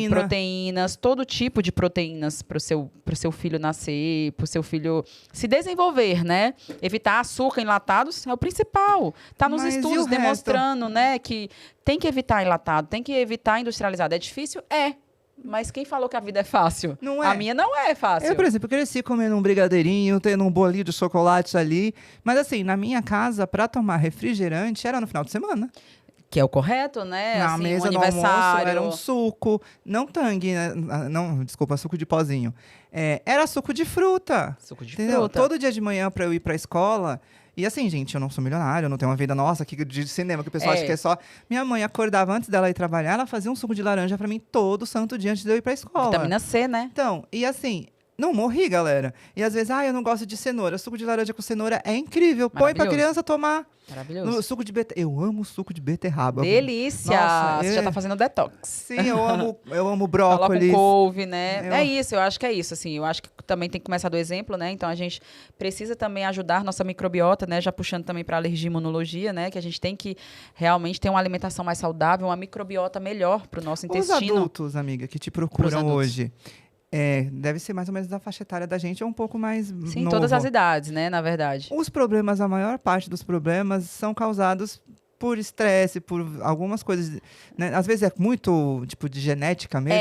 proteínas, todo tipo de proteínas para o seu filho nascer, para o seu filho se desenvolver, né, evitar açúcar enlatados é o principal, tá nos Mas e estudos o resto? demonstrando, né, que tem que evitar enlatado, tem que evitar industrializado. É difícil? É. Mas quem falou que a vida é fácil? Não é. A minha não é fácil. Eu, por exemplo, cresci comendo um brigadeirinho, tendo um bolinho de chocolate ali. Mas assim, na minha casa, para tomar refrigerante, era no final de semana. Que é o correto, né? Na assim, mesa um do almoço aniversário. era um suco, não tangue, né? Não, desculpa, suco de pozinho. Era suco de fruta. Suco de Entendeu? fruta. Todo dia de manhã para eu ir para a escola. E assim, gente, eu não sou milionário, eu não tenho uma vida nossa aqui de cinema, que o pessoal acha que é só. Minha mãe acordava antes dela ir trabalhar, ela fazia um suco de laranja para mim todo santo dia antes de eu ir para a escola. Vitamina C, né? Então, e assim, não morri, galera. E às vezes, eu não gosto de cenoura. Suco de laranja com cenoura é incrível. Põe pra Maravilhoso. criança tomar. Maravilhoso. Suco de beterraba. Eu amo suco de beterraba. Delícia! Nossa, Você já tá fazendo detox. Sim, eu amo Coloca brócolis. um couve, né? Eu- É isso, eu acho que é isso, assim. Eu acho que também tem que começar do exemplo, né? Então, a gente precisa também ajudar nossa microbiota, né? Já puxando também para alergia e imunologia, né? Que a gente tem que realmente ter uma alimentação mais saudável, uma microbiota melhor para o nosso Os intestino. adultos, amiga, que te Pros procuram adultos. hoje. Deve ser mais ou menos da faixa etária da gente, ou um pouco mais Sim, novo. todas as idades, né? Na verdade. Os problemas, a maior parte dos problemas são causados por estresse, por algumas coisas, né? Às vezes é muito, tipo, de genética mesmo.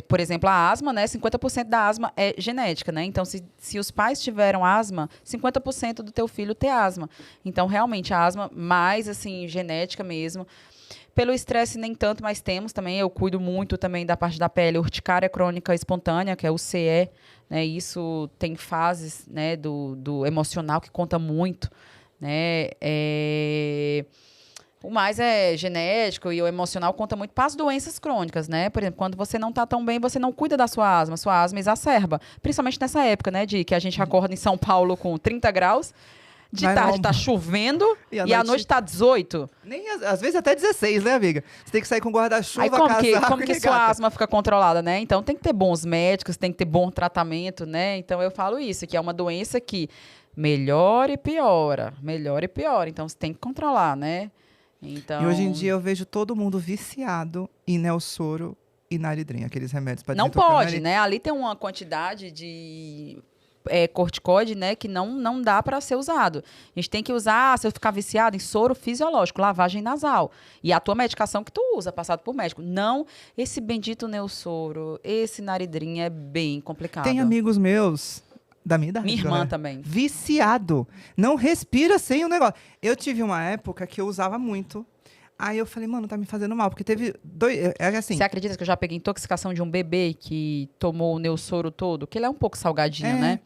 Por exemplo, a asma, né? 50% da asma é genética, né? Então, se os pais tiveram asma, 50% do teu filho tem asma. Então, realmente, a asma mais, assim, genética mesmo. Pelo estresse, nem tanto, mas temos também. Eu cuido muito também da parte da pele, urticária crônica espontânea, que é o CE, né? Isso tem fases, né, do emocional que conta muito, né? O mais é genético e o emocional conta muito para as doenças crônicas, né? Por exemplo, quando você não está tão bem, você não cuida da sua asma exacerba. Principalmente nessa época, né? De que a gente acorda em São Paulo com 30 graus, de tarde tá chovendo e à noite tá 18. Nem, às vezes até 16, né, amiga? Você tem que sair com guarda-chuva, Aí como que sua asma fica controlada, né? Então tem que ter bons médicos, tem que ter bom tratamento, né? Então eu falo isso, que é uma doença que melhora e piora. Então você tem que controlar, né? Então... E hoje em dia eu vejo todo mundo viciado em Nelsoro e Naridrim, aqueles remédios para não pode, né? Ali tem uma quantidade de corticoide, né, que não dá para ser usado. A gente tem que usar, se eu ficar viciado em soro fisiológico, lavagem nasal. E a tua medicação que tu usa, passado por médico. Não esse bendito Nelsoro, esse Naridrim é bem complicado. Tem amigos meus da minha idade. Minha irmã também. Viciado. Não respira sem o negócio. Eu tive uma época que eu usava muito. Aí eu falei, mano, tá me fazendo mal. Porque teve dois... assim... Você acredita que eu já peguei intoxicação de um bebê que tomou o Nelsoro todo? Que ele é um pouco salgadinho, né?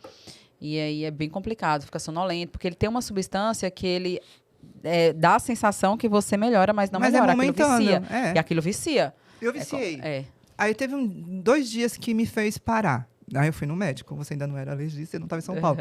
E aí é bem complicado, fica sonolento. Porque ele tem uma substância que ele dá a sensação que você melhora, mas não melhora. É momentâneo. Aquilo vicia. E aquilo vicia. Eu viciei. Aí teve 2 dias que me fez parar. Aí eu fui no médico. Você ainda não era alergista, você não estava em São Paulo.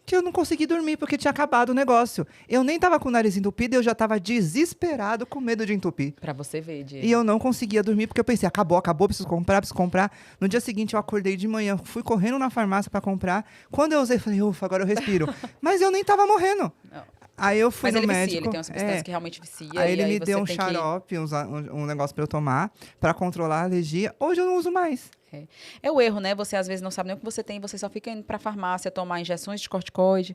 Que eu não consegui dormir, porque tinha acabado o negócio. Eu nem tava com o nariz entupido, eu já tava desesperado com medo de entupir. Pra você ver, Diego. E eu não conseguia dormir, porque eu pensei, acabou, preciso comprar. No dia seguinte, eu acordei de manhã, fui correndo na farmácia pra comprar. Quando eu usei, falei, ufa, agora eu respiro. Mas eu nem tava morrendo. Não. Aí eu fui no médico. Vicia, ele tem uma substância que realmente vicia. Aí ele me deu um xarope, um negócio pra eu tomar, pra controlar a alergia. Hoje eu não uso mais. É o erro, né? Você às vezes não sabe nem o que você tem, você só fica indo pra farmácia tomar injeções de corticoide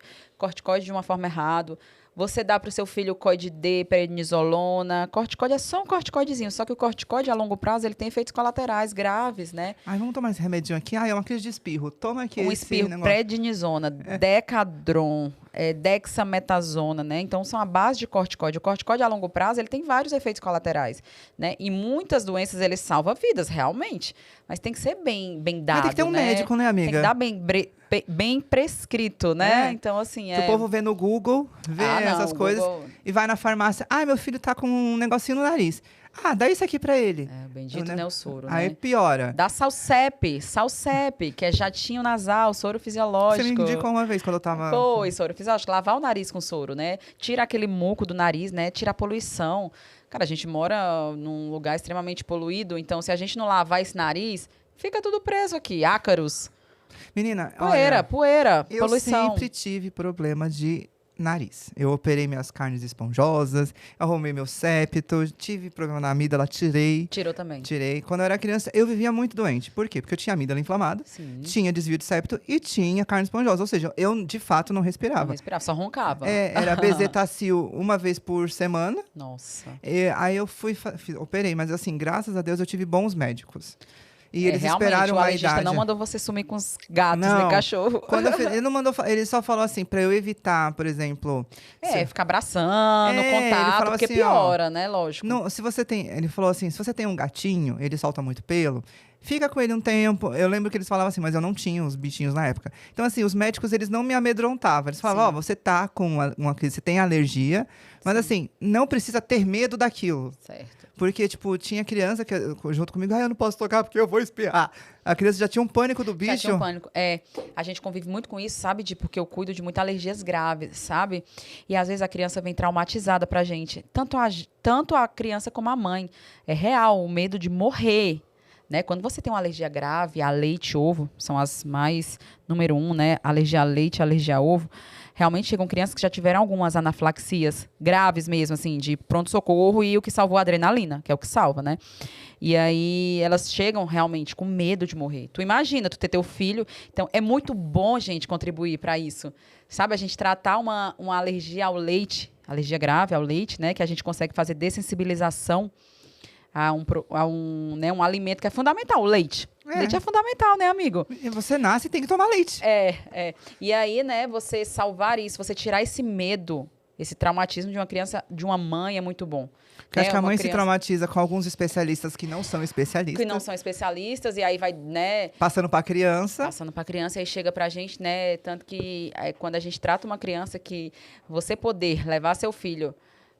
de uma forma errada. Você dá pro seu filho coide D, prednisolona. Corticoide é só um corticoidezinho, só que o corticoide a longo prazo ele tem efeitos colaterais graves, né? Ai, vamos tomar esse remedinho aqui. É uma crise de espirro. Toma aqui esse espirro, negócio. prednisona, Decadron, dexametasona, né? Então são a base de corticoide. O corticoide a longo prazo ele tem vários efeitos colaterais, né? E muitas doenças ele salva vidas, realmente. Mas tem que ser bem dado, mas tem que ter um médico, né, amiga? Tem que dar bem prescrito, né? Então, assim, Se o povo vê no Google, vê essas coisas, e vai na farmácia. Ai, meu filho tá com um negocinho no nariz. Ah, dá isso aqui pra ele. O bendito Nelsoro, né? Aí piora. Dá Salsep, que é jatinho nasal, soro fisiológico. Você me indicou uma vez quando eu tava... Soro fisiológico. Lavar o nariz com soro, né? Tira aquele muco do nariz, né? Tira a poluição. Cara, a gente mora num lugar extremamente poluído, então se a gente não lavar esse nariz, fica tudo preso aqui. Ácaros. Menina, poeira, eu poluição. Eu sempre tive problema de nariz. Eu operei minhas carnes esponjosas, arrumei meu septo, tive problema na amígdala, tirei. Tirou também. Tirei. Quando eu era criança, eu vivia muito doente. Por quê? Porque eu tinha amígdala inflamada, tinha desvio de septo e tinha carne esponjosa. Ou seja, eu, de fato, não respirava. Não respirava, só roncava. Era bezetacil uma vez por semana. Nossa. Aí eu operei, mas assim, graças a Deus eu tive bons médicos. E eles esperaram a idade. Não mandou você sumir com os gatos, nem cachorro. Quando ele não mandou, ele só falou assim, pra eu evitar, por exemplo... ficar abraçando, contato, porque assim, piora, né? Lógico. Não, ele falou assim, se você tem um gatinho, ele solta muito pelo, fica com ele um tempo. Eu lembro que eles falavam assim, mas eu não tinha os bichinhos na época. Então, assim, os médicos, eles não me amedrontavam. Eles falavam, você tá com uma crise, você tem alergia, mas assim, não precisa ter medo daquilo. Certo. Porque, tipo, tinha criança que, junto comigo, eu não posso tocar porque eu vou espirrar. A criança já tinha um pânico do bicho. Já tinha um pânico. A gente convive muito com isso, sabe? Porque eu cuido de muitas alergias graves, sabe? E às vezes a criança vem traumatizada pra gente. Tanto a criança como a mãe. É real o medo de morrer. Né? Quando você tem uma alergia grave, a leite e ovo, são as mais número 1, né? Alergia a leite, alergia a ovo. Realmente chegam crianças que já tiveram algumas anafilaxias graves mesmo, assim, de pronto-socorro e o que salvou a adrenalina, que é o que salva, né? E aí elas chegam realmente com medo de morrer. Tu imagina, tu ter teu filho. Então, é muito bom, gente, contribuir para isso. Sabe, a gente tratar uma alergia ao leite alergia grave ao leite, né? Que a gente consegue fazer dessensibilização a um alimento que é fundamental, o leite. É. Leite é fundamental, né, amigo? E você nasce e tem que tomar leite. E aí, né, você salvar isso, você tirar esse medo, esse traumatismo de uma criança, de uma mãe é muito bom. Porque acho que a mãe se traumatiza com alguns especialistas que não são especialistas. Que não são especialistas, e aí vai, né... Passando pra criança. Passando pra criança, aí chega pra gente, né? Tanto que quando a gente trata uma criança, que você poder levar seu filho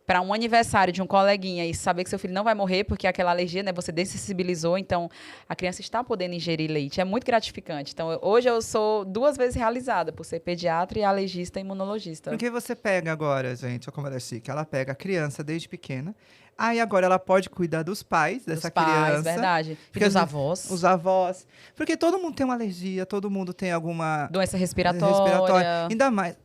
para um aniversário de um coleguinha e saber que seu filho não vai morrer porque aquela alergia, né, você dessensibilizou, então a criança está podendo ingerir leite. É muito gratificante. Então, hoje eu sou 2 vezes realizada por ser pediatra e alergista e imunologista. Porque você pega agora, gente, olha como ela é chique, ela pega a criança desde pequena, aí agora ela pode cuidar dos pais dessa criança. Verdade. E Porque dos avós. Os avós. Porque todo mundo tem uma alergia, todo mundo tem alguma... Doença respiratória. Ainda mais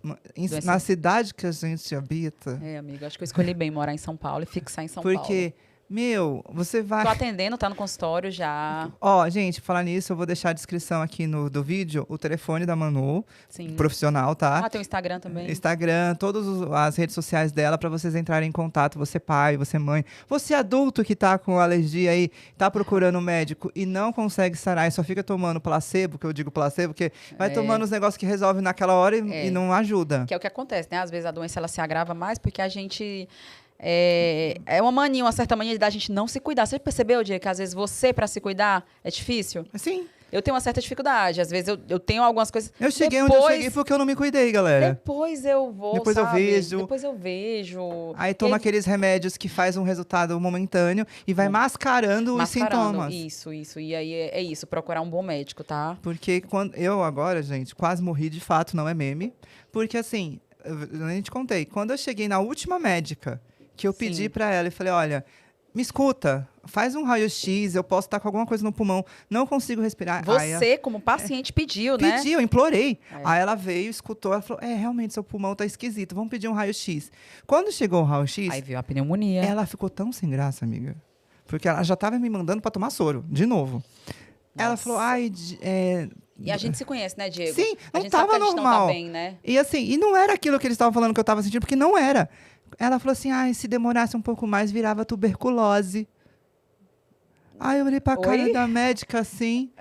na cidade que a gente habita. Amigo, acho que eu escolhi bem morar em São Paulo e fixar em São Paulo. Porque, meu, você vai... Tô atendendo, tá no consultório já. Ó, gente, falar nisso, eu vou deixar a descrição aqui do vídeo, o telefone da Manu, Sim. profissional, tá? Tem o Instagram também. Instagram, todas as redes sociais dela, pra vocês entrarem em contato, você pai, você mãe, você adulto que tá com alergia aí, tá procurando um médico e não consegue sarar e só fica tomando placebo, que eu digo placebo, porque vai tomando os negócios que resolve naquela hora e não ajuda. Que é o que acontece, né? Às vezes a doença ela se agrava mais porque a gente... É uma mania, uma certa mania da gente não se cuidar. Você percebeu, Diego, que às vezes você, pra se cuidar, é difícil? Sim. Eu tenho uma certa dificuldade. Às vezes eu tenho algumas coisas... Eu cheguei onde eu cheguei porque eu não me cuidei, galera. Depois eu vou, Depois sabe? Depois eu vejo. Aí toma aqueles remédios que faz um resultado momentâneo e vai mascarando os sintomas. Isso. E aí é isso, procurar um bom médico, tá? Porque quando eu agora, gente, quase morri de fato, não é meme. Porque assim, eu nem te contei. Quando eu cheguei na última médica, que eu pedi pra ela e falei, olha, me escuta, faz um raio-x, eu posso estar com alguma coisa no pulmão, não consigo respirar. Você, como paciente, pediu, né? Pedi, eu implorei. Aí ela veio, escutou, ela falou, realmente, seu pulmão tá esquisito, vamos pedir um raio-x. Quando chegou o raio-x... Aí veio a pneumonia. Ela ficou tão sem graça, amiga. Porque ela já tava me mandando pra tomar soro, de novo. Nossa. Ela falou, E a gente se conhece, né, Diego? Sim, não a gente tava normal. Não tá bem, né? E assim, e não era aquilo que eles estavam falando que eu tava sentindo, porque não era. Ela falou assim, se demorasse um pouco mais, virava tuberculose. Aí eu olhei pra cara da médica, assim.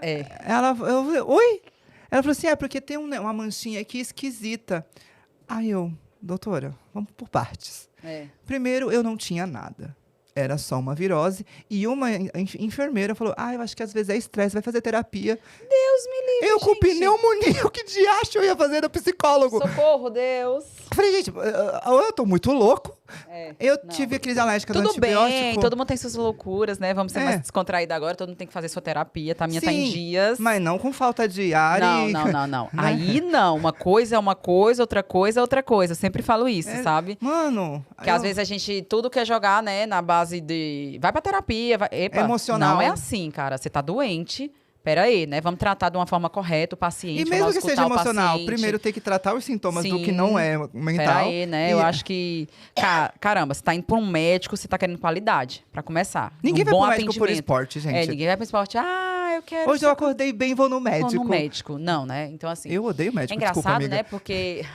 Eu falei, oi? Ela falou assim, porque tem uma manchinha aqui esquisita. Aí eu, doutora, vamos por partes. Primeiro, eu não tinha nada. Era só uma virose. E uma enfermeira falou, eu acho que às vezes é estresse, vai fazer terapia. Deus me livre, eu com pneumonia, o que de acho eu ia fazer no psicólogo? Socorro, Deus. Eu falei, gente, eu tô muito louco. Eu tive a crise alérgica do antibiótico. Tudo bem, todo mundo tem suas loucuras, né? Vamos ser mais descontraídos agora, todo mundo tem que fazer sua terapia, tá? A minha tá em dias. Mas não com falta de ar Não. Aí não, uma coisa é uma coisa, outra coisa é outra coisa. Eu sempre falo isso, sabe? Mano... Que às vezes a gente, tudo quer jogar, né, na base de... Vai pra terapia, emocional. Não é assim, cara. Você tá doente... Pera aí, né? Vamos tratar de uma forma correta o paciente. E mesmo que seja emocional, primeiro tem que tratar os sintomas do que não é mental. Pera aí, né? Eu acho que... Caramba, você tá indo pra um médico, você tá querendo qualidade, pra começar. Ninguém vai pro médico por esporte, gente. Ninguém vai pro esporte. Eu quero... Hoje eu acordei bem, vou no médico. Vou no médico. Não, né? Então, assim... Eu odeio médico, engraçado, desculpa, amiga. né? Porque...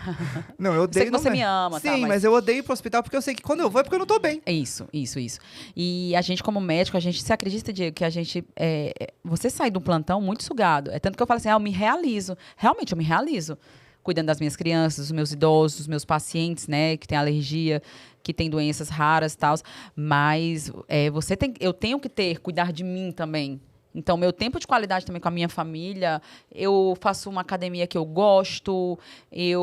Não, eu odeio... Sei que você me ama, tá? Sim, mas eu odeio ir pro hospital porque eu sei que quando eu vou é porque eu não tô bem. Isso. E a gente, como médico, se acredita, Diego, que a gente... Você sai do plantão muito sugado. É tanto que eu falo assim, eu me realizo. Realmente, eu me realizo. Cuidando das minhas crianças, dos meus idosos, dos meus pacientes, né? Que têm alergia, que têm doenças raras e tal. Mas eu tenho que cuidar de mim também. Então, meu tempo de qualidade também com a minha família, eu faço uma academia que eu gosto de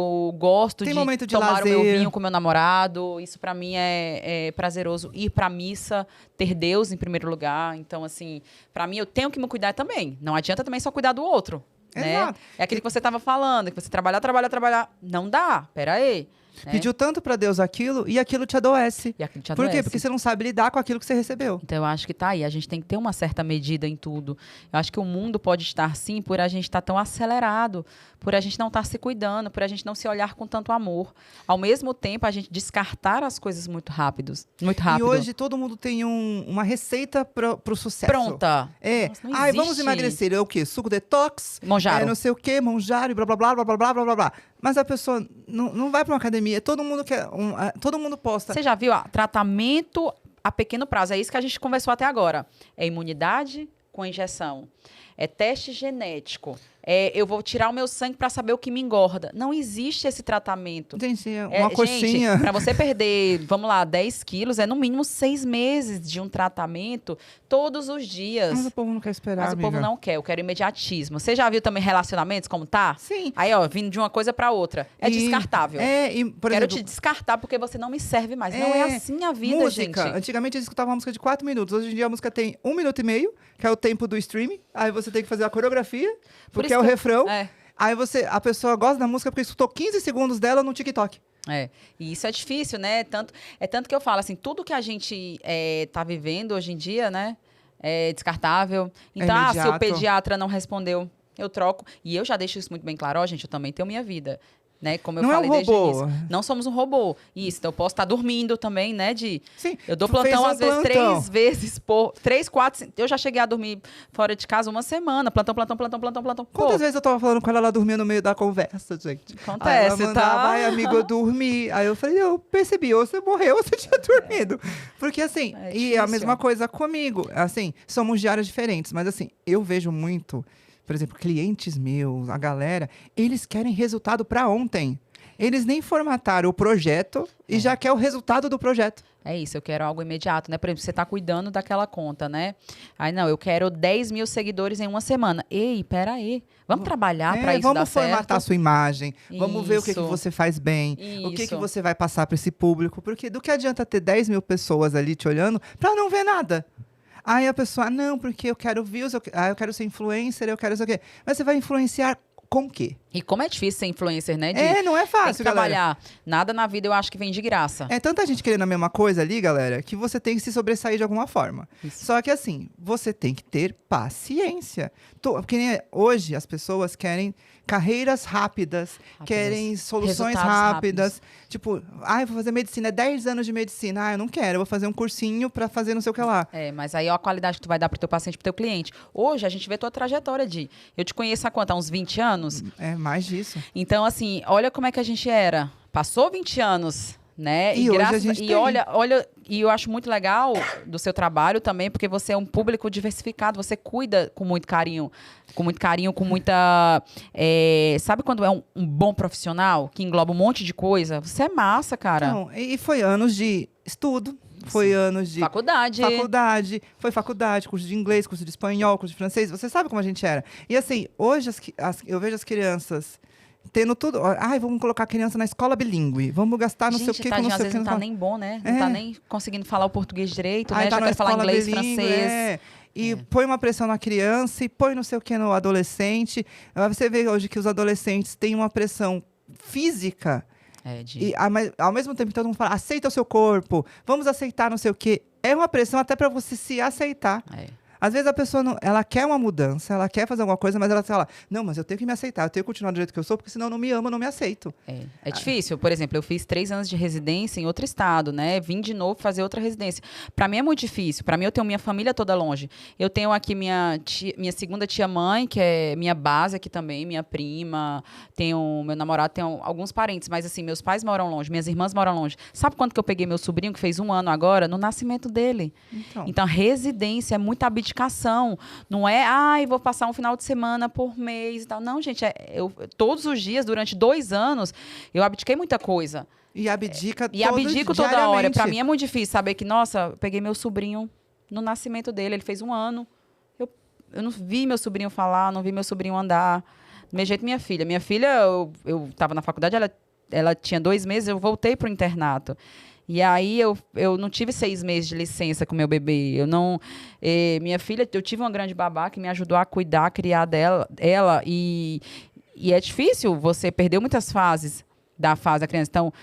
tomar o meu vinho com meu namorado. Isso, pra mim, é prazeroso. Ir pra missa, ter Deus em primeiro lugar. Então, assim, pra mim, eu tenho que me cuidar também. Não adianta também só cuidar do outro. Né? É aquilo que você estava falando, que você trabalhar. Não dá, pera aí. Pediu tanto pra Deus aquilo e aquilo te adoece. Por quê? Porque você não sabe lidar com aquilo que você recebeu. Então, eu acho que tá aí. A gente tem que ter uma certa medida em tudo. Eu acho que o mundo pode estar, sim, por a gente estar tão acelerado, por a gente não estar se cuidando, por a gente não se olhar com tanto amor. Ao mesmo tempo, a gente descartar as coisas muito rápido. E hoje todo mundo tem uma receita pro sucesso. Pronta. Nossa, vamos emagrecer. É o quê? Suco detox? Monjaro. Não sei o quê, Monjaro, blá, blá, blá, blá, blá, blá, blá, blá. Mas a pessoa não vai para uma academia. Todo mundo quer. Todo mundo posta. Você já viu? Tratamento a pequeno prazo. É isso que a gente conversou até agora. É imunidade com injeção. É teste genético. Eu vou tirar o meu sangue para saber o que me engorda. Não existe esse tratamento. Gente, uma coxinha. Para você perder, vamos lá, 10 quilos, é no mínimo 6 meses de um tratamento todos os dias. Mas o povo não quer esperar, Mas o povo não quer, eu quero imediatismo. Você já viu também relacionamentos como tá? Sim. Aí, ó, vindo de uma coisa para outra. É descartável. Por Quero exemplo, te descartar porque você não me serve mais. Não é assim a vida, música. gente. Antigamente eles escutavam uma música de 4 minutos. Hoje em dia a música tem 1 minuto e meio, que é o tempo do streaming. Aí você tem que fazer a coreografia, porque é o refrão. Aí a pessoa gosta da música porque escutou 15 segundos dela no TikTok. E isso é difícil, né? Tanto que eu falo assim, tudo que a gente tá vivendo hoje em dia, né? É descartável. Então, se o pediatra não respondeu, eu troco. E eu já deixo isso muito bem claro, ó, gente, eu também tenho minha vida. Né? Como eu falei desde o início. Não somos um robô. Isso, então eu posso estar dormindo também, né? Sim, eu dou plantão, às vezes, 3 vezes por... 3, 4, 5... Eu já cheguei a dormir fora de casa uma semana. Plantão. Quantas vezes eu tava falando com ela dormia no meio da conversa, gente? Acontece, ela mandava, tá? Ai, amigo, eu dormi. Aí eu falei, eu percebi, ou você morreu ou você tinha dormido. Porque assim, e a mesma coisa comigo. Assim, somos de áreas diferentes, mas assim, eu vejo muito... Por exemplo, clientes meus, a galera, eles querem resultado para ontem. Eles nem formataram o projeto e já quer o resultado do projeto. É isso, eu quero algo imediato, né? Por exemplo, você está cuidando daquela conta, né? Aí, não, eu quero 10 mil seguidores em uma semana. Ei, peraí. Vamos trabalhar para isso dar certo? Vamos formatar a sua imagem. Vamos ver o que você faz bem. O que você vai passar para esse público. Porque do que adianta ter 10 mil pessoas ali te olhando para não ver nada? Aí a pessoa, não, porque eu quero views, eu quero ser influencer, eu quero isso aqui. Mas você vai influenciar com o quê? E como é difícil ser influencer, né? Não é fácil, tem que trabalhar. Nada na vida eu acho que vem de graça. É tanta gente querendo a mesma coisa ali, galera, que você tem que se sobressair de alguma forma. Isso. Só que assim, você tem que ter paciência. Porque nem hoje as pessoas querem carreiras rápidas. Querem soluções rápidas. Tipo, eu vou fazer medicina, 10 anos de medicina. Eu não quero, eu vou fazer um cursinho pra fazer não sei o que lá. Mas aí ó, a qualidade que tu vai dar pro teu paciente, pro teu cliente. Hoje a gente vê tua trajetória eu te conheço há quanto? Há uns 20 anos? Mais disso. Então, assim, olha como é que a gente era. Passou 20 anos, né? E hoje a gente tem. olha, e eu acho muito legal do seu trabalho também, porque você é um público diversificado, você cuida com muito carinho, com muita... sabe quando é um bom profissional, que engloba um monte de coisa? Você é massa, cara. Não, e foi anos de estudo. Foi anos de... Faculdade. Foi faculdade, curso de inglês, curso de espanhol, curso de francês. Você sabe como a gente era. E assim, hoje eu vejo as crianças tendo tudo... vamos colocar a criança na escola bilíngue. Vamos gastar não sei o que com não sei o que. Às vezes não tá nem bom, né? Não tá nem conseguindo falar o português direito, né? Tá Já quer falar inglês, bilíngue, francês. E põe uma pressão na criança e põe não sei o que no adolescente. Você vê hoje que os adolescentes têm uma pressão física... mas, ao mesmo tempo que todo mundo fala, aceita o seu corpo, vamos aceitar não sei o quê. É uma pressão até para você se aceitar. Às vezes a pessoa ela quer uma mudança, ela quer fazer alguma coisa, mas ela fala, não, mas eu tenho que me aceitar, eu tenho que continuar do jeito que eu sou, porque senão eu não me amo, eu não me aceito. É difícil. Por exemplo, eu fiz 3 anos de residência em outro estado, né? Vim de novo fazer outra residência. Para mim é muito difícil. Para mim, eu tenho minha família toda longe. Eu tenho aqui minha segunda tia-mãe, que é minha base aqui também, minha prima, tenho meu namorado, tenho alguns parentes, mas assim, meus pais moram longe, minhas irmãs moram longe. Sabe quando que eu peguei meu sobrinho, que fez 1 ano agora? No nascimento dele. Então residência é muita abdicação. Não é, vou passar um final de semana por mês e tal. Não, gente, todos os dias, durante 2 anos, eu abdiquei muita coisa. E abdico toda hora. Pra mim é muito difícil saber que, nossa, eu peguei meu sobrinho no nascimento dele, ele fez 1 ano. Eu não vi meu sobrinho falar, não vi meu sobrinho andar. Do mesmo jeito, minha filha. Minha filha, eu tava na faculdade, ela tinha 2 meses, eu voltei pro internato. E aí eu não tive 6 meses de licença com meu bebê. Minha filha, eu tive uma grande babá que me ajudou a cuidar, a criar ela. E é difícil, você perdeu muitas fases da fase da criança. Então,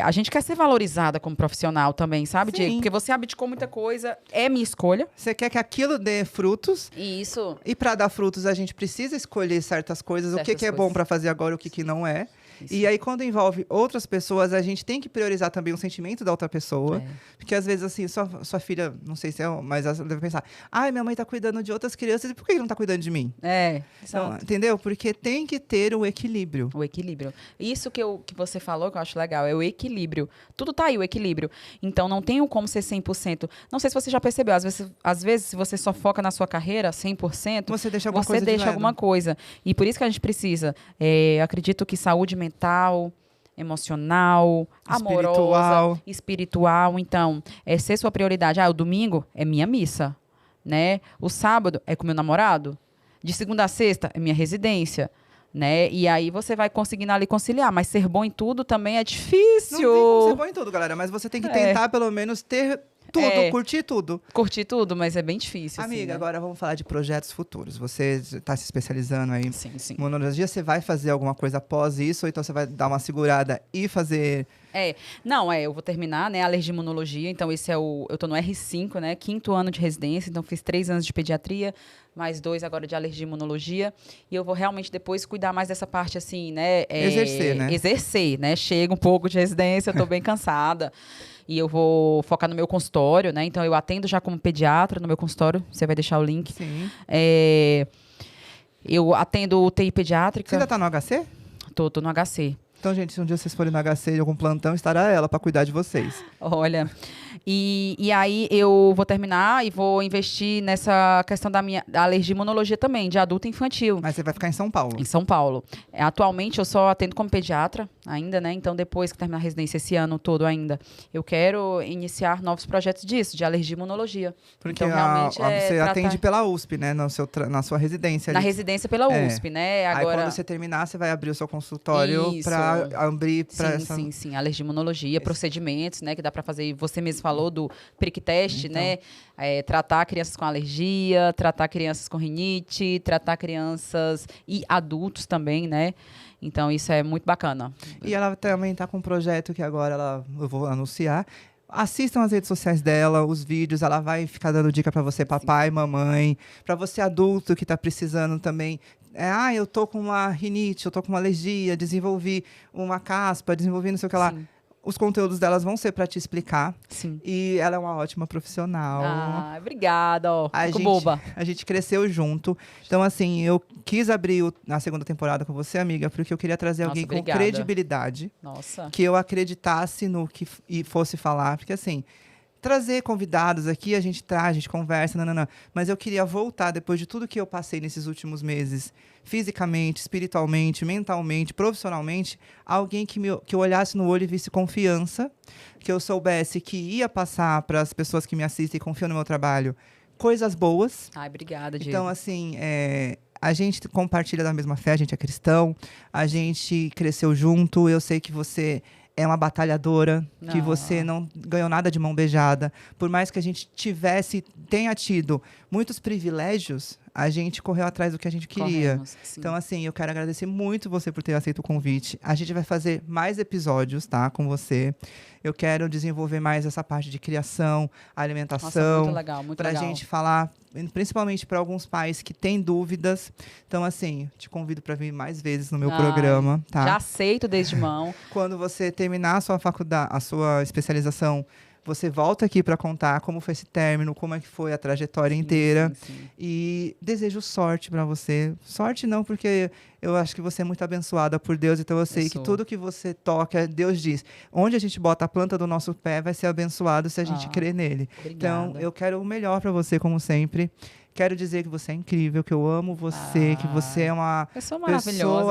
a gente quer ser valorizada como profissional também, sabe, Diego? Porque você abdicou muita coisa, é minha escolha. Você quer que aquilo dê frutos. Isso. E para dar frutos, a gente precisa escolher certas coisas. O que é bom para fazer agora, o que não é. Isso. E aí, quando envolve outras pessoas, a gente tem que priorizar também o sentimento da outra pessoa. É. Porque, às vezes, assim, sua filha, não sei se é, mas ela deve pensar, ai, minha mãe tá cuidando de outras crianças, e por que não tá cuidando de mim? Então, Exato. entendeu? Porque tem que ter o equilíbrio. O equilíbrio. Isso que você falou, que eu acho legal, é o equilíbrio. Tudo tá aí, o equilíbrio. Então, não tem como ser 100%. Não sei se você já percebeu, às vezes se você só foca na sua carreira 100%, Você deixa alguma você coisa de deixa lado. alguma coisa. E por isso que a gente precisa, acredito que saúde mental, emocional, amorosa, espiritual. Então, ser sua prioridade. O domingo é minha missa, né? O sábado é com meu namorado. De segunda a sexta é minha residência, né? E aí você vai conseguindo ali conciliar. Mas ser bom em tudo também é difícil. Não tem como ser bom em tudo, galera. Mas você tem que tentar, pelo menos, ter tudo, curtir tudo. Curtir tudo, mas é bem difícil. Amiga, assim, né? agora vamos falar de projetos futuros. Você está se especializando aí Sim, sim. em monologia. Você vai fazer alguma coisa após isso? Ou então você vai dar uma segurada e fazer... Eu vou terminar, né, alergia e imunologia, então eu tô no R5, né, 5º ano de residência, então fiz 3 anos de pediatria, mais 2 agora de alergia e imunologia, e eu vou realmente depois cuidar mais dessa parte, assim, né. Exercer, né? Exercer, né, chega um pouco de residência, eu tô bem cansada, e eu vou focar no meu consultório, né, então eu atendo já como pediatra no meu consultório, você vai deixar o link. Sim. Eu atendo UTI pediátrica. Você ainda tá no HC? Tô no HC. Então, gente, se um dia vocês forem no HC de algum plantão, estará ela para cuidar de vocês. Olha, e aí eu vou terminar e vou investir nessa questão da alergia e imunologia também, de adulto e infantil. Mas você vai ficar em São Paulo. Em São Paulo. Atualmente eu só atendo como pediatra ainda, né? Então depois que terminar a residência esse ano todo ainda, eu quero iniciar novos projetos disso, de alergia e imunologia. Porque então, realmente você atende pela USP, né? Na sua residência. Na residência pela USP, né? Agora... Aí quando você terminar, você vai abrir o seu consultório para abrir para Sim. Alergia e imunologia, procedimentos, né? Que dá para fazer. Você mesmo falou do prick test, então, né? Tratar crianças com alergia, tratar crianças com rinite, tratar crianças e adultos também, né? Então, isso é muito bacana. E ela também está com um projeto que agora eu vou anunciar. Assistam as redes sociais dela, os vídeos, ela vai ficar dando dica para você, papai, mamãe, para você adulto que está precisando também. Eu tô com uma rinite, eu tô com uma alergia, desenvolvi uma caspa, desenvolvi não sei o que lá. Os conteúdos delas vão ser para te explicar. Sim. E ela é uma ótima profissional. Obrigada. Fico boba. A gente cresceu junto. Então, assim, eu quis abrir a segunda temporada com você, amiga, porque eu queria trazer alguém com credibilidade. Nossa. Que eu acreditasse no que fosse falar. Porque, assim, trazer convidados aqui, a gente traz, a gente conversa, não. Mas eu queria voltar, depois de tudo que eu passei nesses últimos meses, fisicamente, espiritualmente, mentalmente, profissionalmente, alguém que eu olhasse no olho e visse confiança, que eu soubesse que ia passar para as pessoas que me assistem e confiam no meu trabalho coisas boas. Obrigada, Diego. Então, assim, a gente compartilha da mesma fé, a gente é cristão, a gente cresceu junto, eu sei que você é uma batalhadora, que você não ganhou nada de mão beijada. Por mais que a gente tenha tido muitos privilégios, a gente correu atrás do que a gente queria. Então, assim, eu quero agradecer muito você por ter aceito o convite. A gente vai fazer mais episódios, tá, com você. Eu quero desenvolver mais essa parte de criação, alimentação. Nossa, muito legal, muito legal. Pra gente falar, principalmente para alguns pais que têm dúvidas. Então, assim, te convido para vir mais vezes no meu programa, tá? Já aceito desde mão. Quando você terminar a sua faculdade, a sua especialização, você volta aqui para contar como foi esse término, como é que foi a trajetória inteira. Sim. E desejo sorte para você. Sorte não, porque eu acho que você é muito abençoada por Deus, então eu sei que tudo que você toca, Deus diz, onde a gente bota a planta do nosso pé vai ser abençoado se a gente crer nele. Obrigada. Então, eu quero o melhor para você, como sempre. Quero dizer que você é incrível, que eu amo você, que você é uma pessoa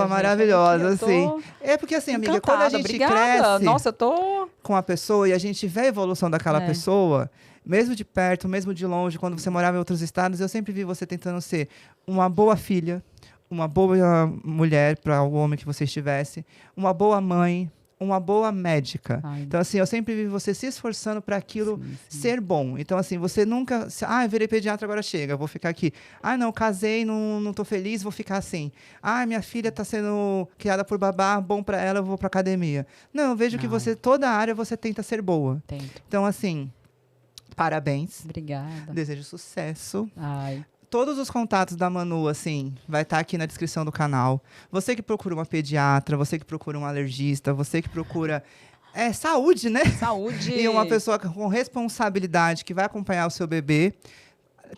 maravilhosa, assim. É porque, assim, amiga, quando a gente cresce Nossa, eu tô com a pessoa e a gente vê a evolução daquela pessoa, mesmo de perto, mesmo de longe, quando você morava em outros estados, eu sempre vi você tentando ser uma boa filha, uma boa mulher para o homem que você estivesse, uma boa mãe, uma boa médica. Então, assim, eu sempre vi você se esforçando para aquilo ser bom. Então, assim, você nunca... eu virei pediatra, agora chega, vou ficar aqui. Não, casei, não tô feliz, vou ficar assim. Minha filha tá sendo criada por babá, bom para ela, eu vou pra academia. Não, eu vejo que você, toda área, você tenta ser boa. Tento. Então, assim, parabéns. Obrigada. Desejo sucesso. Todos os contatos da Manu, assim, vai estar aqui na descrição do canal. Você que procura uma pediatra, você que procura um alergista, você que procura saúde, né? Saúde. E uma pessoa com responsabilidade que vai acompanhar o seu bebê.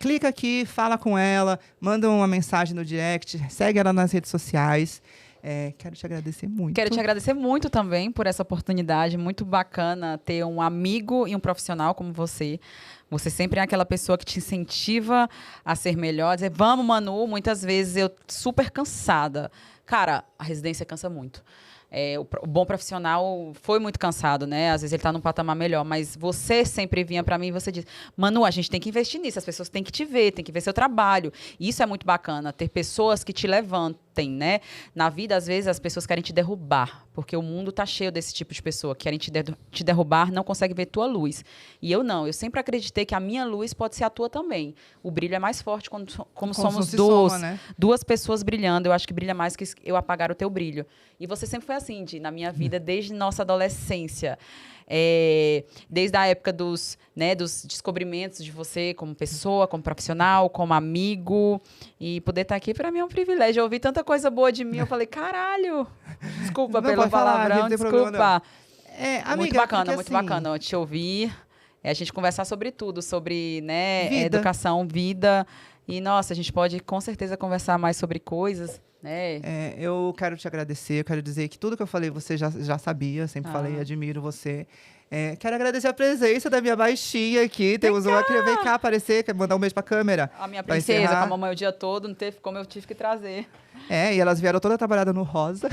Clica aqui, fala com ela, manda uma mensagem no direct, segue ela nas redes sociais. Quero te agradecer muito. Quero te agradecer muito também por essa oportunidade. Muito bacana ter um amigo e um profissional como você. Você sempre é aquela pessoa que te incentiva a ser melhor. Dizer, vamos, Manu. Muitas vezes eu super cansada. Cara, a residência cansa muito. O bom profissional foi muito cansado, né? Às vezes ele tá num patamar melhor, mas você sempre vinha para mim e você diz, Manu, a gente tem que investir nisso, as pessoas têm que te ver, tem que ver seu trabalho. E isso é muito bacana, ter pessoas que te levantem, né? Na vida, às vezes, as pessoas querem te derrubar, porque o mundo tá cheio desse tipo de pessoa, que querem te derrubar, não consegue ver tua luz. E eu não, eu sempre acreditei que a minha luz pode ser a tua também. O brilho é mais forte como somos duas pessoas brilhando. Eu acho que brilha mais que eu apagar o teu brilho. E você sempre foi assim, Di, na minha vida, desde nossa adolescência. Desde a época dos descobrimentos de você como pessoa, como profissional, como amigo. E poder estar aqui, para mim, é um privilégio. Eu ouvi tanta coisa boa de mim, eu falei, caralho! Desculpa pelo palavrão, desculpa. Amiga, muito bacana, muito assim, bacana te ouvir. A gente conversar sobre tudo, sobre vida. Educação, vida. E, nossa, a gente pode, com certeza, conversar mais sobre coisas. Eu quero te agradecer, eu quero dizer que tudo que eu falei você já sabia, sempre falei, admiro você. Quero agradecer a presença da minha baixinha aqui. Temos uma que vem cá aparecer, quer mandar um beijo pra câmera. A minha princesa, com a mamãe o dia todo, não teve como eu tive que trazer. E elas vieram toda trabalhada no rosa.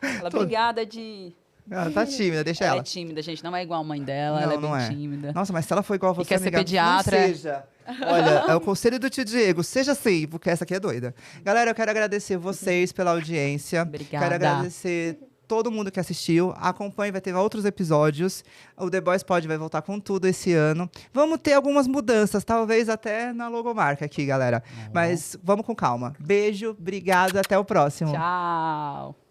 Ela, obrigada de... Ela tá tímida, deixa ela. Ela é tímida, gente, não é igual a mãe dela, ela é bem tímida. Nossa, mas se ela for igual a você, quer amiga, ser pediatra. não seja. Olha, é o conselho do tio Diego, seja assim, porque essa aqui é doida. Galera, eu quero agradecer vocês pela audiência. Obrigada. Quero agradecer todo mundo que assistiu. Acompanhe, vai ter outros episódios. O The Boys Pod vai voltar com tudo esse ano. Vamos ter algumas mudanças, talvez até na logomarca aqui, galera. Mas vamos com calma. Beijo, obrigada, até o próximo. Tchau.